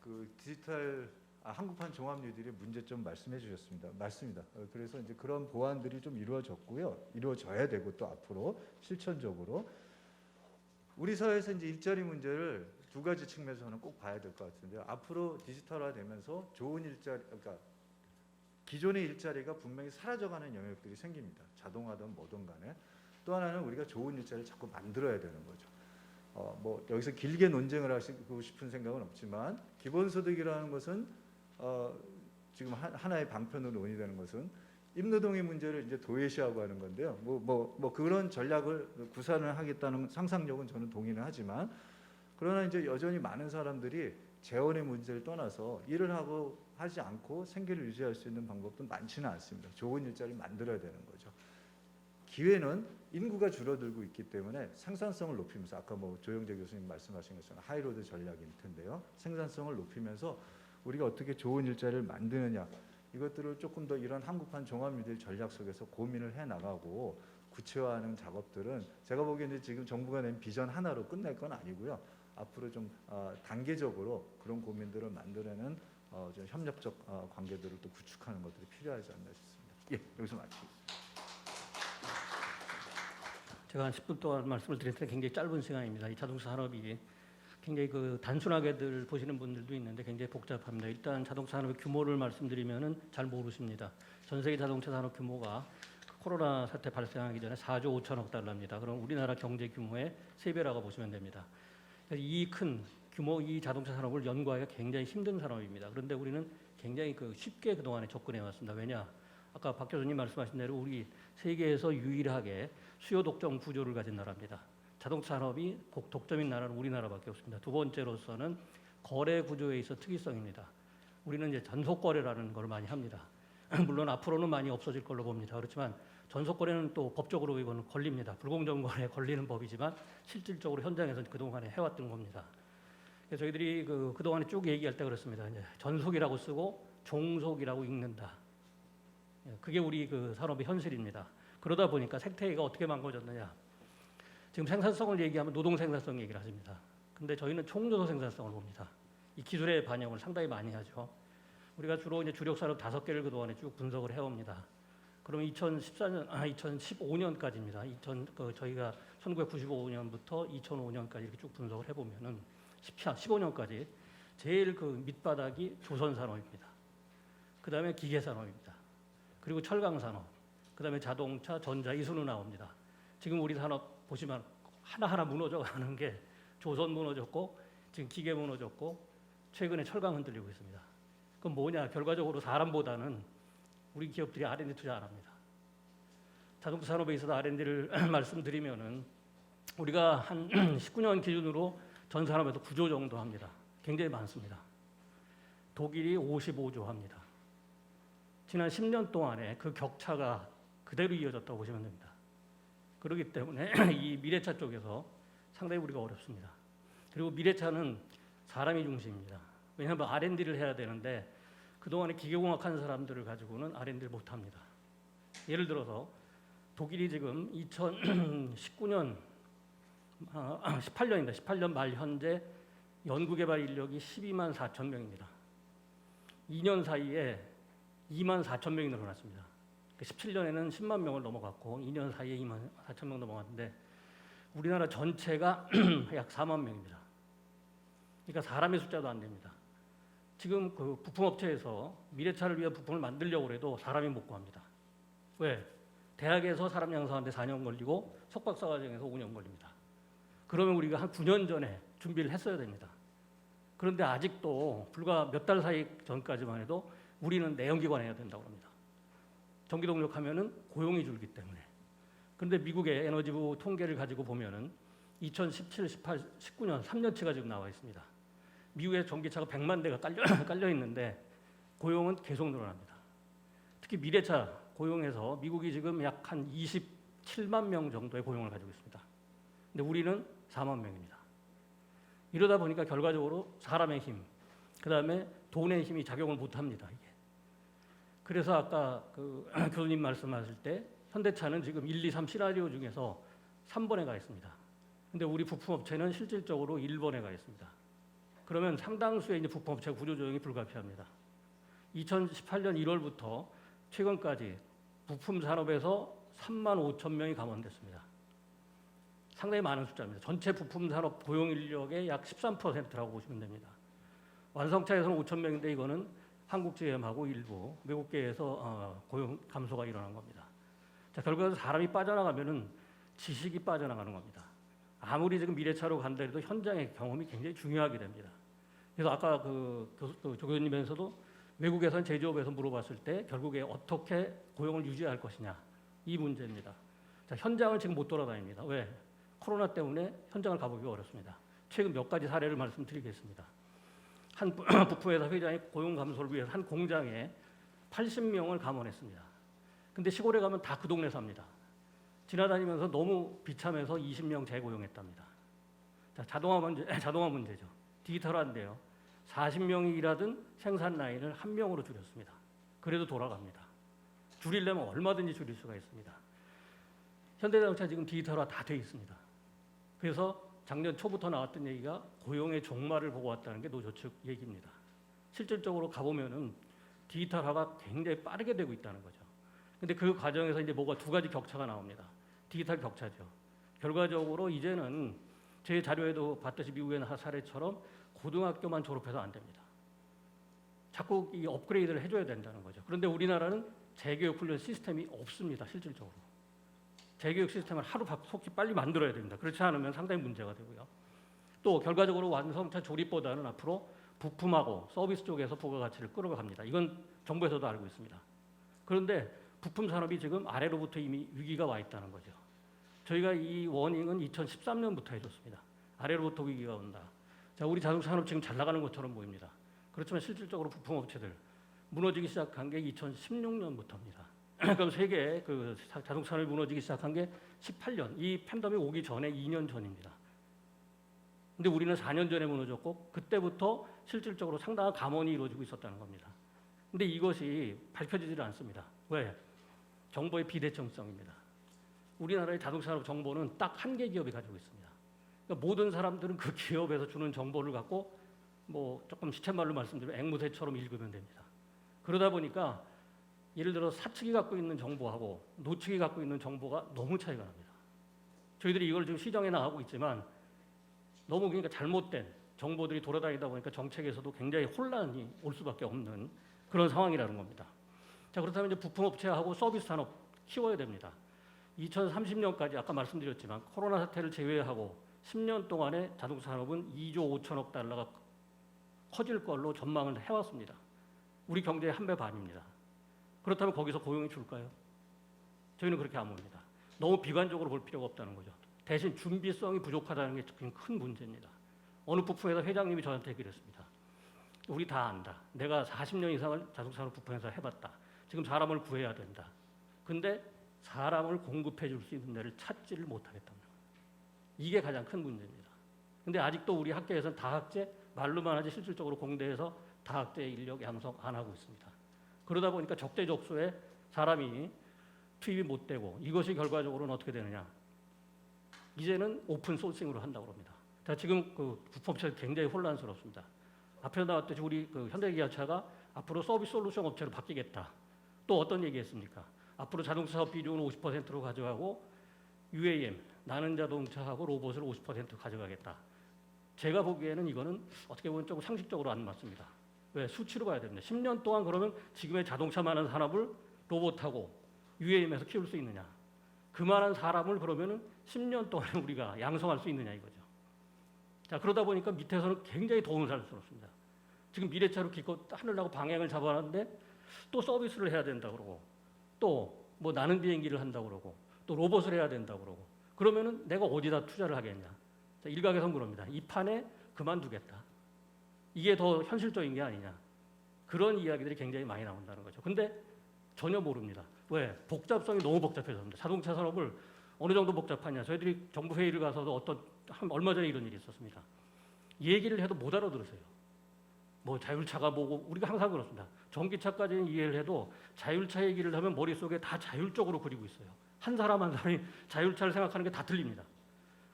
그 디지털 한국판 종합 뉴딜의 문제점 말씀해 주셨습니다. 맞습니다. 그래서 이제 그런 보완들이 좀 이루어졌고요. 이루어져야 되고 또 앞으로 실천적으로 우리 사회에서 이제 일자리 문제를 두 가지 측면에서 저는 꼭 봐야 될 것 같은데요. 앞으로 디지털화되면서 좋은 일자리, 그러니까 기존의 일자리가 분명히 사라져가는 영역들이 생깁니다. 자동화든 뭐든 간에. 또 하나는 우리가 좋은 일자리를 자꾸 만들어야 되는 거죠. 뭐 여기서 길게 논쟁을 하시고 싶은 생각은 없지만 기본소득이라는 것은 지금 하나의 방편으로 논의되는 것은 임노동의 문제를 이제 도외시하고 하는 건데요. 뭐 그런 전략을 구사를 하겠다는 상상력은 저는 동의는 하지만 그러나 이제 여전히 많은 사람들이 재원의 문제를 떠나서 일을 하지 않고 생계를 유지할 수 있는 방법도 많지는 않습니다. 좋은 일자리를 만들어야 되는 거죠. 기회는 인구가 줄어들고 있기 때문에 생산성을 높이면서 아까 뭐 조영재 교수님 말씀하신 것처럼 하이로드 전략일 텐데요. 생산성을 높이면서 우리가 어떻게 좋은 일자리를 만드느냐 이것들을 조금 더 이런 한국판 종합뉴딜 전략 속에서 고민을 해 나가고 구체화하는 작업들은 제가 보기에는 지금 정부가 낸 비전 하나로 끝낼 건 아니고요. 앞으로 좀 단계적으로 그런 고민들을 만들어내는 좀 협력적 관계들을 또 구축하는 것들이 필요하지 않나 싶습니다. 예, 여기서 마치겠습니다. 제가 한 10분 동안 말씀을 드릴 때 굉장히 짧은 시간입니다. 이 자동차 산업이 굉장히 그 단순하게들 보시는 분들도 있는데 굉장히 복잡합니다. 일단 자동차 산업의 규모를 말씀드리면은 잘 모르십니다. 전 세계 자동차 산업 규모가 코로나 사태 발생하기 전에 4조 5천억 달러입니다. 그럼 우리나라 경제 규모의 3배라고 보시면 됩니다. 이 큰 규모 이 자동차 산업을 연구하기가 굉장히 힘든 산업입니다. 그런데 우리는 굉장히 쉽게 그동안에 접근해 왔습니다. 왜냐? 아까 박 교수님 말씀하신 대로 우리 세계에서 유일하게 수요 독점 구조를 가진 나라입니다. 자동차 산업이 독점인 나라는 우리나라밖에 없습니다. 두 번째로서는 거래 구조에 있어 특이성입니다. 우리는 이제 전속 거래라는 걸 많이 합니다. 물론 앞으로는 많이 없어질 걸로 봅니다. 그렇지만 전속 거래는 또 법적으로 이거는 걸립니다. 불공정 거래에 걸리는 법이지만 실질적으로 현장에서 그동안에 해왔던 겁니다. 그래서 저희들이 그동안에 쭉 얘기할 때 그렇습니다. 이제 전속이라고 쓰고 종속이라고 읽는다. 그게 우리 산업의 현실입니다. 그러다 보니까 생태계가 어떻게 망가졌느냐. 지금 생산성을 얘기하면 노동 생산성 얘기를 하십니다. 근데 저희는 총노동 생산성을 봅니다. 이 기술의 반영을 상당히 많이 하죠. 우리가 주로 이제 주력 산업 5개를 그동안에 쭉 분석을 해옵니다. 그러면 2015년까지입니다. 저희가 1995년부터 2005년까지 이렇게 쭉 분석을 해보면은 15년까지 제일 밑바닥이 조선산업입니다. 그 다음에 기계산업입니다. 그리고 철강산업, 그 다음에 자동차, 전자 이 순으로 나옵니다. 지금 우리 산업 보시면 하나하나 무너져가는 게 조선 무너졌고 지금 기계 무너졌고 최근에 철강 흔들리고 있습니다. 그럼 뭐냐? 결과적으로 사람보다는 우리 기업들이 R&D 투자 안 합니다. 자동차 산업에 있어서 R&D를 말씀드리면은 우리가 한 19년 기준으로 전 산업에서 9조 정도 합니다. 굉장히 많습니다. 독일이 55조 합니다. 지난 10년 동안에 그 격차가 그대로 이어졌다고 보시면 됩니다. 그렇기 때문에 이 미래차 쪽에서 상당히 우리가 어렵습니다. 그리고 미래차는 사람이 중심입니다. 왜냐하면 R&D를 해야 되는데 그동안에 기계공학하는 사람들을 가지고는 R&D를 못합니다. 예를 들어서 독일이 지금 2019년 18년입니다. 18년 말 현재 연구개발 인력이 12만 4천 명입니다. 2년 사이에 2만 4천 명이 늘어났습니다. 17년에는 10만 명을 넘어갔고 2년 사이에 2만 4천 명 넘어갔는데 우리나라 전체가 약 4만 명입니다. 그러니까 사람의 숫자도 안 됩니다. 지금 부품업체에서 미래차를 위한 부품을 만들려고 해도 사람이 못 구합니다. 왜? 대학에서 사람 양성하는데 4년 걸리고 석박사 과정에서 5년 걸립니다. 그러면 우리가 한 9년 전에 준비를 했어야 됩니다. 그런데 아직도 불과 몇 달 사이 전까지만 해도 우리는 내연기관 해야 된다고 합니다. 전기동력하면은 고용이 줄기 때문에. 그런데 미국의 에너지부 통계를 가지고 보면은 2017, 18, 19년 3년치가 지금 나와 있습니다. 미국의 전기차가 100만 대가 깔려 있는데 고용은 계속 늘어납니다. 특히 미래차 고용에서 미국이 지금 약 한 27만 명 정도의 고용을 가지고 있습니다. 근데 우리는 4만 명입니다. 이러다 보니까 결과적으로 사람의 힘, 그 다음에 돈의 힘이 작용을 못합니다. 이게. 그래서 아까 교수님 말씀하실 때 현대차는 지금 1, 2, 3 시나리오 중에서 3번에 가 있습니다. 근데 우리 부품업체는 실질적으로 1번에 가 있습니다. 그러면 상당수의 이제 부품업체 구조조정이 불가피합니다. 2018년 1월부터 최근까지 부품 산업에서 3만 5천 명이 감원됐습니다. 상당히 많은 숫자입니다. 전체 부품 산업 고용 인력의 약 13%라고 보시면 됩니다. 완성차에서는 5천 명인데 이거는 한국GM하고 일부 외국계에서 고용 감소가 일어난 겁니다. 자, 결과적으로 사람이 빠져나가면은 지식이 빠져나가는 겁니다. 아무리 지금 미래차로 간다 해도 현장의 경험이 굉장히 중요하게 됩니다. 그래서 아까 조 교수님에서도 외국에선 제조업에서 물어봤을 때 결국에 어떻게 고용을 유지할 것이냐 이 문제입니다. 자, 현장을 지금 못 돌아다닙니다. 왜? 코로나 때문에 현장을 가보기 어렵습니다. 최근 몇 가지 사례를 말씀드리겠습니다. 한 부품회사 회장이 고용 감소를 위해서 한 공장에 80명을 감원했습니다. 근데 시골에 가면 다 그 동네 삽니다. 지나다니면서 너무 비참해서 20명 재고용했답니다. 자, 자동화 문제죠. 디지털화인데요. 40명이 일하던 생산 라인을 1명으로 줄였습니다. 그래도 돌아갑니다. 줄이려면 얼마든지 줄일 수가 있습니다. 현대자동차 지금 디지털화 다 돼 있습니다. 그래서 작년 초부터 나왔던 얘기가 고용의 종말을 보고 왔다는 게 노조 측 얘기입니다. 실질적으로 가보면은 디지털화가 굉장히 빠르게 되고 있다는 거죠. 근데 그 과정에서 이제 뭐가 두 가지 격차가 나옵니다. 디지털 격차죠. 결과적으로 이제는 제 자료에도 봤듯이 미국의 사례처럼 고등학교만 졸업해서 안 됩니다. 자꾸 이 업그레이드를 해줘야 된다는 거죠. 그런데 우리나라는 재교육 훈련 시스템이 없습니다. 실질적으로. 재교육 시스템을 속히 빨리 만들어야 됩니다. 그렇지 않으면 상당히 문제가 되고요. 또 결과적으로 완성차 조립보다는 앞으로 부품하고 서비스 쪽에서 부가가치를 끌어갑니다. 이건 정부에서도 알고 있습니다. 그런데 부품 산업이 지금 아래로부터 이미 위기가 와 있다는 거죠. 저희가 이 워닝은 2013년부터 해줬습니다. 아래로부터 위기가 온다. 자, 우리 자동차 산업 지금 잘 나가는 것처럼 보입니다. 그렇지만 실질적으로 부품 업체들 무너지기 시작한 게 2016년부터입니다. 그럼 세계 그 자동차 산업이 무너지기 시작한 게 18년, 이 팬데믹 오기 전에 2년 전입니다. 근데 우리는 4년 전에 무너졌고 그때부터 실질적으로 상당한 감원이 이루어지고 있었다는 겁니다. 근데 이것이 밝혀지질 않습니다. 왜? 정보의 비대称성입니다. 우리나라의 자동차 산업 정보는 딱 한 개 기업이 가지고 있습니다. 그러니까 모든 사람들은 그 기업에서 주는 정보를 갖고 뭐 조금 시쳇말로 말씀드리면 앵무새처럼 읽으면 됩니다. 그러다 보니까 예를 들어 사측이 갖고 있는 정보하고 노측이 갖고 있는 정보가 너무 차이가 납니다. 저희들이 이걸 지금 시정해 나가고 있지만 너무 그러니까 잘못된 정보들이 돌아다니다 보니까 정책에서도 굉장히 혼란이 올 수밖에 없는 그런 상황이라는 겁니다. 자, 그렇다면 이제 부품업체하고 서비스 산업 키워야 됩니다. 2030년까지 아까 말씀드렸지만 코로나 사태를 제외하고 10년 동안에 자동차 산업은 2조 5천억 달러가 커질 걸로 전망을 해왔습니다. 우리 경제의 1배 반입니다. 그렇다면 거기서 고용이 줄까요? 저희는 그렇게 안 봅니다. 너무 비관적으로 볼 필요가 없다는 거죠. 대신 준비성이 부족하다는 게 큰 문제입니다. 어느 부품회사 회장님이 저한테 얘기를 했습니다. 우리 다 안다. 내가 40년 이상을 자동차산업 부품회사 해봤다. 지금 사람을 구해야 된다. 근데 사람을 공급해 줄 수 있는 데를 찾지를 못하겠다는 거예요. 이게 가장 큰 문제입니다. 근데 아직도 우리 학계에서는 다학제 말로만 하지 실질적으로 공대에서 다학제 인력 양성 안 하고 있습니다. 그러다 보니까 적재적소에 사람이 투입이 못 되고 이것이 결과적으로는 어떻게 되느냐? 이제는 오픈 소싱으로 한다고 합니다. 자, 지금 그 부품업체가 굉장히 혼란스럽습니다. 앞에 나왔듯이 우리 그 현대기아차가 앞으로 서비스 솔루션 업체로 바뀌겠다. 또 어떤 얘기했습니까? 앞으로 자동차 사업 비중을 50%로 가져가고 UAM, 나는 자동차하고 로봇을 50% 가져가겠다. 제가 보기에는 이거는 어떻게 보면 조금 상식적으로 안 맞습니다. 왜? 수치로 봐야 됩니다. 10년 동안 그러면 지금의 자동차 많은 산업을 로봇하고 UAM에서 키울 수 있느냐? 그만한 사람을 그러면은 10년 동안 우리가 양성할 수 있느냐 이거죠. 자, 그러다 보니까 밑에서는 굉장히 도움스럽습니다. 지금 미래차로 기껏 하늘나고 방향을 잡아놨는데 또 서비스를 해야 된다 그러고 또 뭐 나는 비행기를 한다 그러고 또 로봇을 해야 된다 그러고 그러면은 내가 어디다 투자를 하겠냐? 자, 일각에서 물어봅니다. 이 판에 그만두겠다. 이게 더 현실적인 게 아니냐? 그런 이야기들이 굉장히 많이 나온다는 거죠. 근데 전혀 모릅니다. 왜? 복잡성이 너무 복잡해서입니다. 자동차 산업을 어느 정도 복잡하냐? 저희들이 정부 회의를 가서도 얼마 전에 이런 일이 있었습니다. 얘기를 해도 못 알아들으세요. 뭐 자율차가 뭐고 우리가 항상 그렇습니다. 전기차까지는 이해를 해도 자율차 얘기를 하면 머릿속에 다 자율적으로 그리고 있어요. 한 사람 한 사람이 자율차를 생각하는 게 다 틀립니다.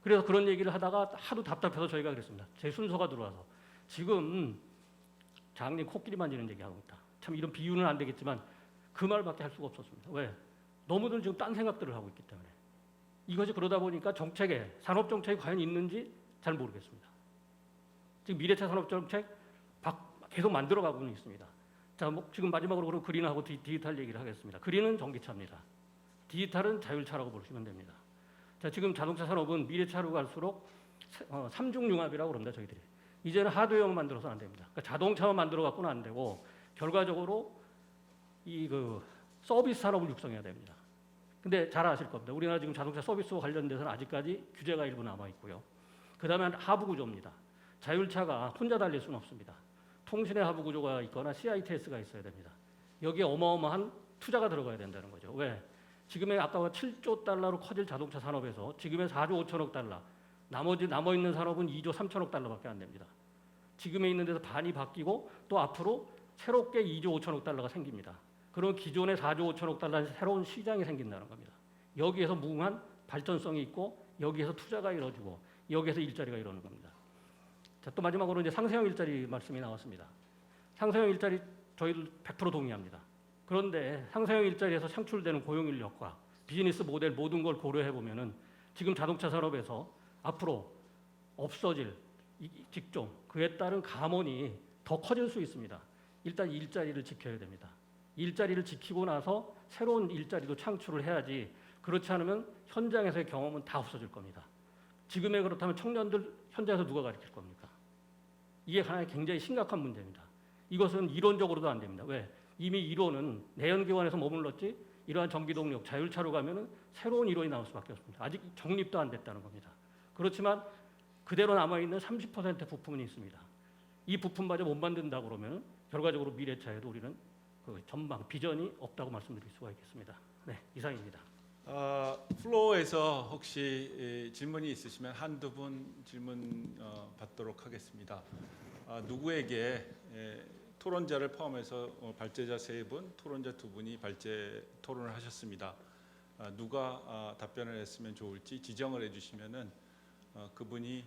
그래서 그런 얘기를 하다가 하도 답답해서 저희가 그랬습니다. 제 순서가 들어와서 지금 장님 코끼리 만지는 얘기하고 있다. 참 이런 비유는 안 되겠지만 그 말밖에 할 수가 없었습니다. 왜? 너무들 지금 딴 생각들을 하고 있기 때문에. 이것이 그러다 보니까 정책에 산업 정책이 과연 있는지 잘 모르겠습니다. 지금 미래차 산업 정책 계속 만들어가고는 있습니다. 자, 뭐 지금 마지막으로 그럼 그린하고 디지털 얘기를 하겠습니다. 그린은 전기차입니다. 디지털은 자율차라고 보시면 됩니다. 자, 지금 자동차 산업은 미래차로 갈수록 삼중융합이라고 그럽니다. 저희들이. 이제는 하드웨어만 만들어서 안 됩니다. 그러니까 자동차만 만들어 갖고는 안 되고 결과적으로 이 서비스 산업을 육성해야 됩니다. 근데 잘 아실 겁니다. 우리나라 지금 자동차 서비스와 관련돼서는 아직까지 규제가 일부 남아 있고요. 그다음에 하부 구조입니다. 자율차가 혼자 달릴 수는 없습니다. 통신의 하부 구조가 있거나 CITS가 있어야 됩니다. 여기에 어마어마한 투자가 들어가야 된다는 거죠. 왜? 지금의 아까 7조 달러로 커질 자동차 산업에서 지금의 4조 5천억 달러, 나머지 남아있는 산업은 2조 3천억 달러밖에 안 됩니다. 지금에 있는 데서 반이 바뀌고 또 앞으로 새롭게 2조 5천억 달러가 생깁니다. 그럼 기존의 4조 5천억 달러의 새로운 시장이 생긴다는 겁니다. 여기에서 무궁한 발전성이 있고 여기에서 투자가 이루어지고 여기에서 일자리가 이루어지는 겁니다. 자, 또 마지막으로 이제 상세형 일자리 말씀이 나왔습니다. 상세형 일자리 저희들 100% 동의합니다. 그런데 상세형 일자리에서 창출되는 고용 인력과 비즈니스 모델 모든 걸 고려해 보면은 지금 자동차 산업에서 앞으로 없어질 직종 그에 따른 감원이 더 커질 수 있습니다. 일단 일자리를 지켜야 됩니다. 일자리를 지키고 나서 새로운 일자리도 창출을 해야지 그렇지 않으면 현장에서의 경험은 다 없어질 겁니다. 지금에 그렇다면 청년들 현장에서 누가 가르칠 겁니까? 이게 하나의 굉장히 심각한 문제입니다. 이것은 이론적으로도 안 됩니다. 왜? 이미 이론은 내연기관에서 머물렀지 이러한 전기동력, 자율차로 가면은 새로운 이론이 나올 수밖에 없습니다. 아직 정립도 안 됐다는 겁니다. 그렇지만 그대로 남아있는 30% 부품이 있습니다. 이 부품마저 못 만든다 그러면 결과적으로 미래차에도 우리는 전망, 비전이 없다고 말씀드릴 수가 있겠습니다. 네, 이상입니다. 플로어에서 혹시 질문이 있으시면 한두 분 질문 받도록 하겠습니다. 누구에게 토론자를 포함해서 발제자 3분, 토론자 2분이 발제 토론을 하셨습니다. 누가 답변을 했으면 좋을지 지정을 해주시면은 그분이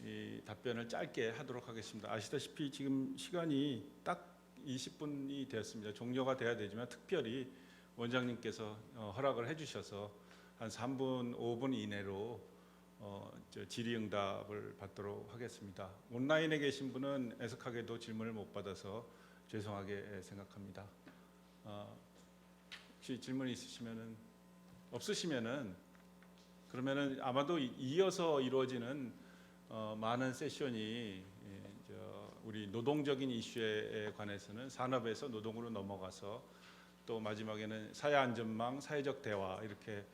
이 답변을 짧게 하도록 하겠습니다. 아시다시피 지금 시간이 딱 20분이 되었습니다. 종료가 돼야 되지만 특별히 원장님께서 허락을 해주셔서 한 3분, 5분 이내로 질의응답을 받도록 하겠습니다. 온라인에 계신 분은 애석하게도 질문을 못 받아서 죄송하게 생각합니다. 혹시 질문 있으시면은 없으시면은 그러면은 아마도 이어서 이루어지는 많은 세션이 우리 노동적인 이슈에 관해서는 산업에서 노동으로 넘어가서 또 마지막에는 사회안전망, 사회적 대화 이렇게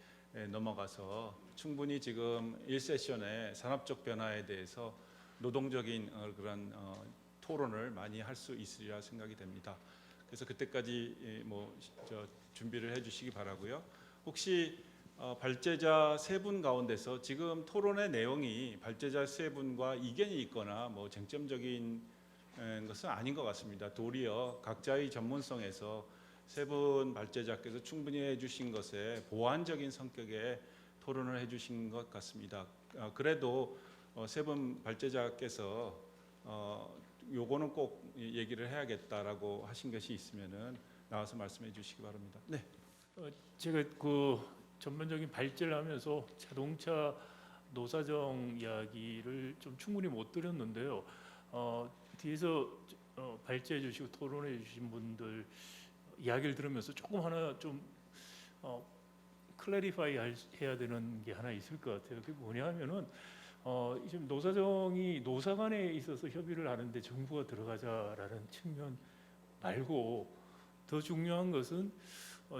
넘어가서 충분히 지금 1세션의 산업적 변화에 대해서 노동적인 그런 토론을 많이 할 수 있으리라 생각이 됩니다. 그래서 그때까지 준비를 해주시기 바라고요. 혹시 발제자 3분 가운데서 지금 토론의 내용이 발제자 3분과 이견이 있거나 쟁점적인 것은 아닌 것 같습니다. 도리어 각자의 전문성에서 3분 발제자께서 충분히 해주신 것에 보완적인 성격의 토론을 해주신 것 같습니다. 그래도 3분 발제자께서 요거는 꼭 얘기를 해야겠다라고 하신 것이 있으면은 나와서 말씀해 주시기 바랍니다. 네. 제가 전반적인 발제를 하면서 자동차 노사정 이야기를 좀 충분히 못 드렸는데요. 뒤에서 발제해 주시고 토론해 주신 분들 이야기를 들으면서 조금 하나 좀 클래리파이 해야 되는 게 하나 있을 것 같아요. 그게 뭐냐면은 지금 노사정이 노사 간에 있어서 협의를 하는데 정부가 들어가자라는 측면 말고 더 중요한 것은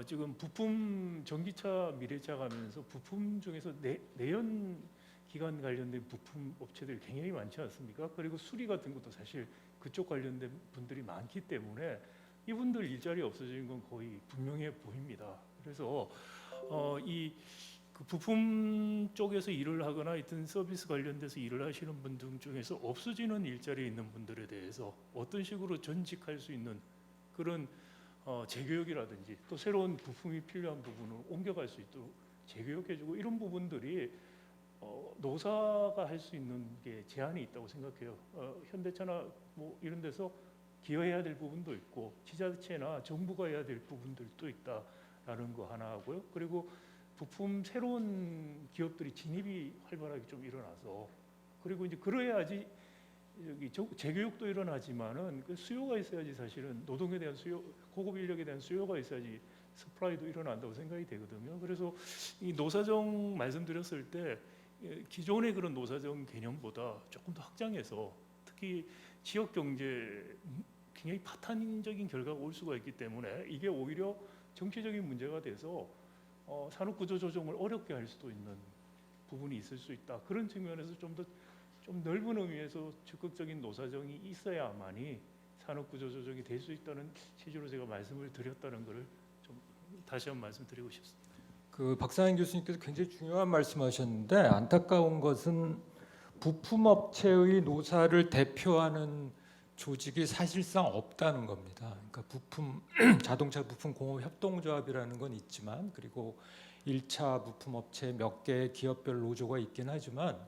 지금 부품 전기차 미래차 가면서 부품 중에서 내연 기관 관련된 부품 업체들이 굉장히 많지 않습니까? 그리고 수리 같은 것도 사실 그쪽 관련된 분들이 많기 때문에 이분들 일자리 없어지는 건 거의 분명해 보입니다. 그래서 그 부품 쪽에서 일을 하거나 하여튼 서비스 관련돼서 일을 하시는 분들 중에서 없어지는 일자리에 있는 분들에 대해서 어떤 식으로 전직할 수 있는 그런 재교육이라든지 또 새로운 부품이 필요한 부분을 옮겨갈 수 있도록 재교육해주고 이런 부분들이 노사가 할 수 있는 게 제한이 있다고 생각해요. 현대차나 이런 데서 기여해야 될 부분도 있고 지자체나 정부가 해야 될 부분들도 있다라는 거 하나 하고요. 그리고 부품 새로운 기업들이 진입이 활발하게 좀 일어나서 그리고 이제 그래야지 여기 재교육도 일어나지만은 그 수요가 있어야지 사실은 노동에 대한 수요, 고급 인력에 대한 수요가 있어야지 서프라이도 일어난다고 생각이 되거든요. 그래서 이 노사정 말씀드렸을 때 기존의 그런 노사정 개념보다 조금 더 확장해서 특히 지역 경제 굉장히 파탄적인 결과가 올 수가 있기 때문에 이게 오히려 정치적인 문제가 돼서 산업 구조 조정을 어렵게 할 수도 있는 부분이 있을 수 있다. 그런 측면에서 좀 넓은 의미에서 적극적인 노사정이 있어야만이 산업 구조 조정이 될 수 있다는 취지로 제가 말씀을 드렸다는 것을 좀 다시 한번 말씀드리고 싶습니다. 그 박상현 교수님께서 굉장히 중요한 말씀하셨는데 안타까운 것은 부품업체의 노사를 대표하는 조직이 사실상 없다는 겁니다. 그러니까 자동차 부품 공업 협동조합이라는 건 있지만 그리고 1차 부품업체 몇 개의 기업별 노조가 있긴 하지만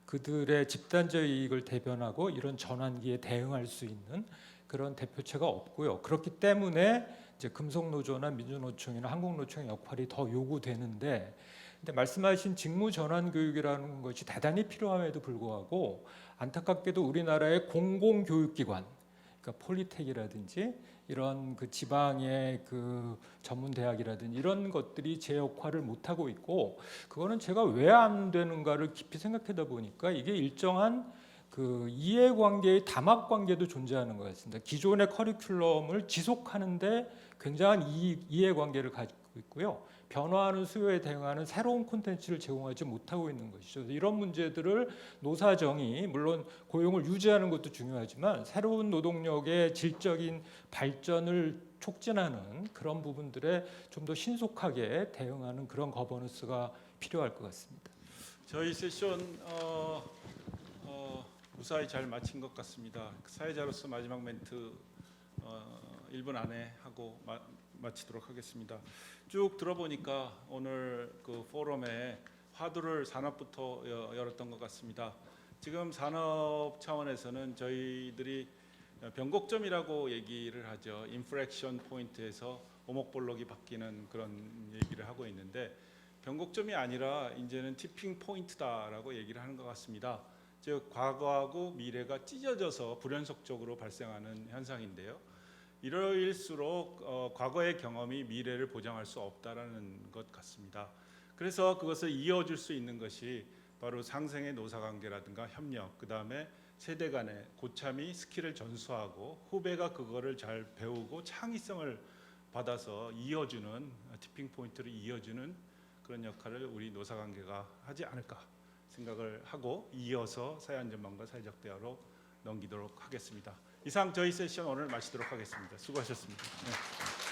그들의 집단적 이익을 대변하고 이런 전환기에 대응할 수 있는 그런 대표체가 없고요. 그렇기 때문에 이제 금속노조나 민주노총이나 한국노총의 역할이 더 요구되는데, 근데 말씀하신 직무 전환 교육이라는 것이 대단히 필요함에도 불구하고 안타깝게도 우리나라의 공공교육기관, 그러니까 폴리텍이라든지 이런 그 지방의 그 전문 대학이라든지 이런 것들이 제 역할을 못 하고 있고, 그거는 제가 왜 안 되는가를 깊이 생각하다 보니까 이게 일정한 그 이해관계의 담합관계도 존재하는 것 같습니다. 기존의 커리큘럼을 지속하는데 굉장한 이해관계를 가지고 있고요. 변화하는 수요에 대응하는 새로운 콘텐츠를 제공하지 못하고 있는 것이죠. 이런 문제들을 노사정이 물론 고용을 유지하는 것도 중요하지만 새로운 노동력의 질적인 발전을 촉진하는 그런 부분들에 좀 더 신속하게 대응하는 그런 거버넌스가 필요할 것 같습니다. 저희 세션 무사히 잘 마친 것 같습니다. 사회자로서 마지막 멘트 1분 안에 하고 마치도록 하겠습니다. 쭉 들어보니까 오늘 그 포럼에 화두를 산업부터 열었던 것 같습니다. 지금 산업 차원에서는 저희들이 변곡점이라고 얘기를 하죠. 인플렉션 포인트에서 오목볼록이 바뀌는 그런 얘기를 하고 있는데, 변곡점이 아니라 이제는 티핑 포인트다라고 얘기를 하는 것 같습니다. 즉 과거하고 미래가 찢어져서 불연속적으로 발생하는 현상인데요. 이러일수록 과거의 경험이 미래를 보장할 수 없다라는 것 같습니다. 그래서 그것을 이어줄 수 있는 것이 바로 상생의 노사관계라든가 협력, 그 다음에 세대 간의 고참이 스킬을 전수하고 후배가 그거를 잘 배우고 창의성을 받아서 이어주는, 티핑 포인트를 이어주는 그런 역할을 우리 노사관계가 하지 않을까 생각을 하고, 이어서 사회안전망과 사회적 대화로 넘기도록 하겠습니다. 이상 저희 세션 오늘 마치도록 하겠습니다. 수고하셨습니다. 네.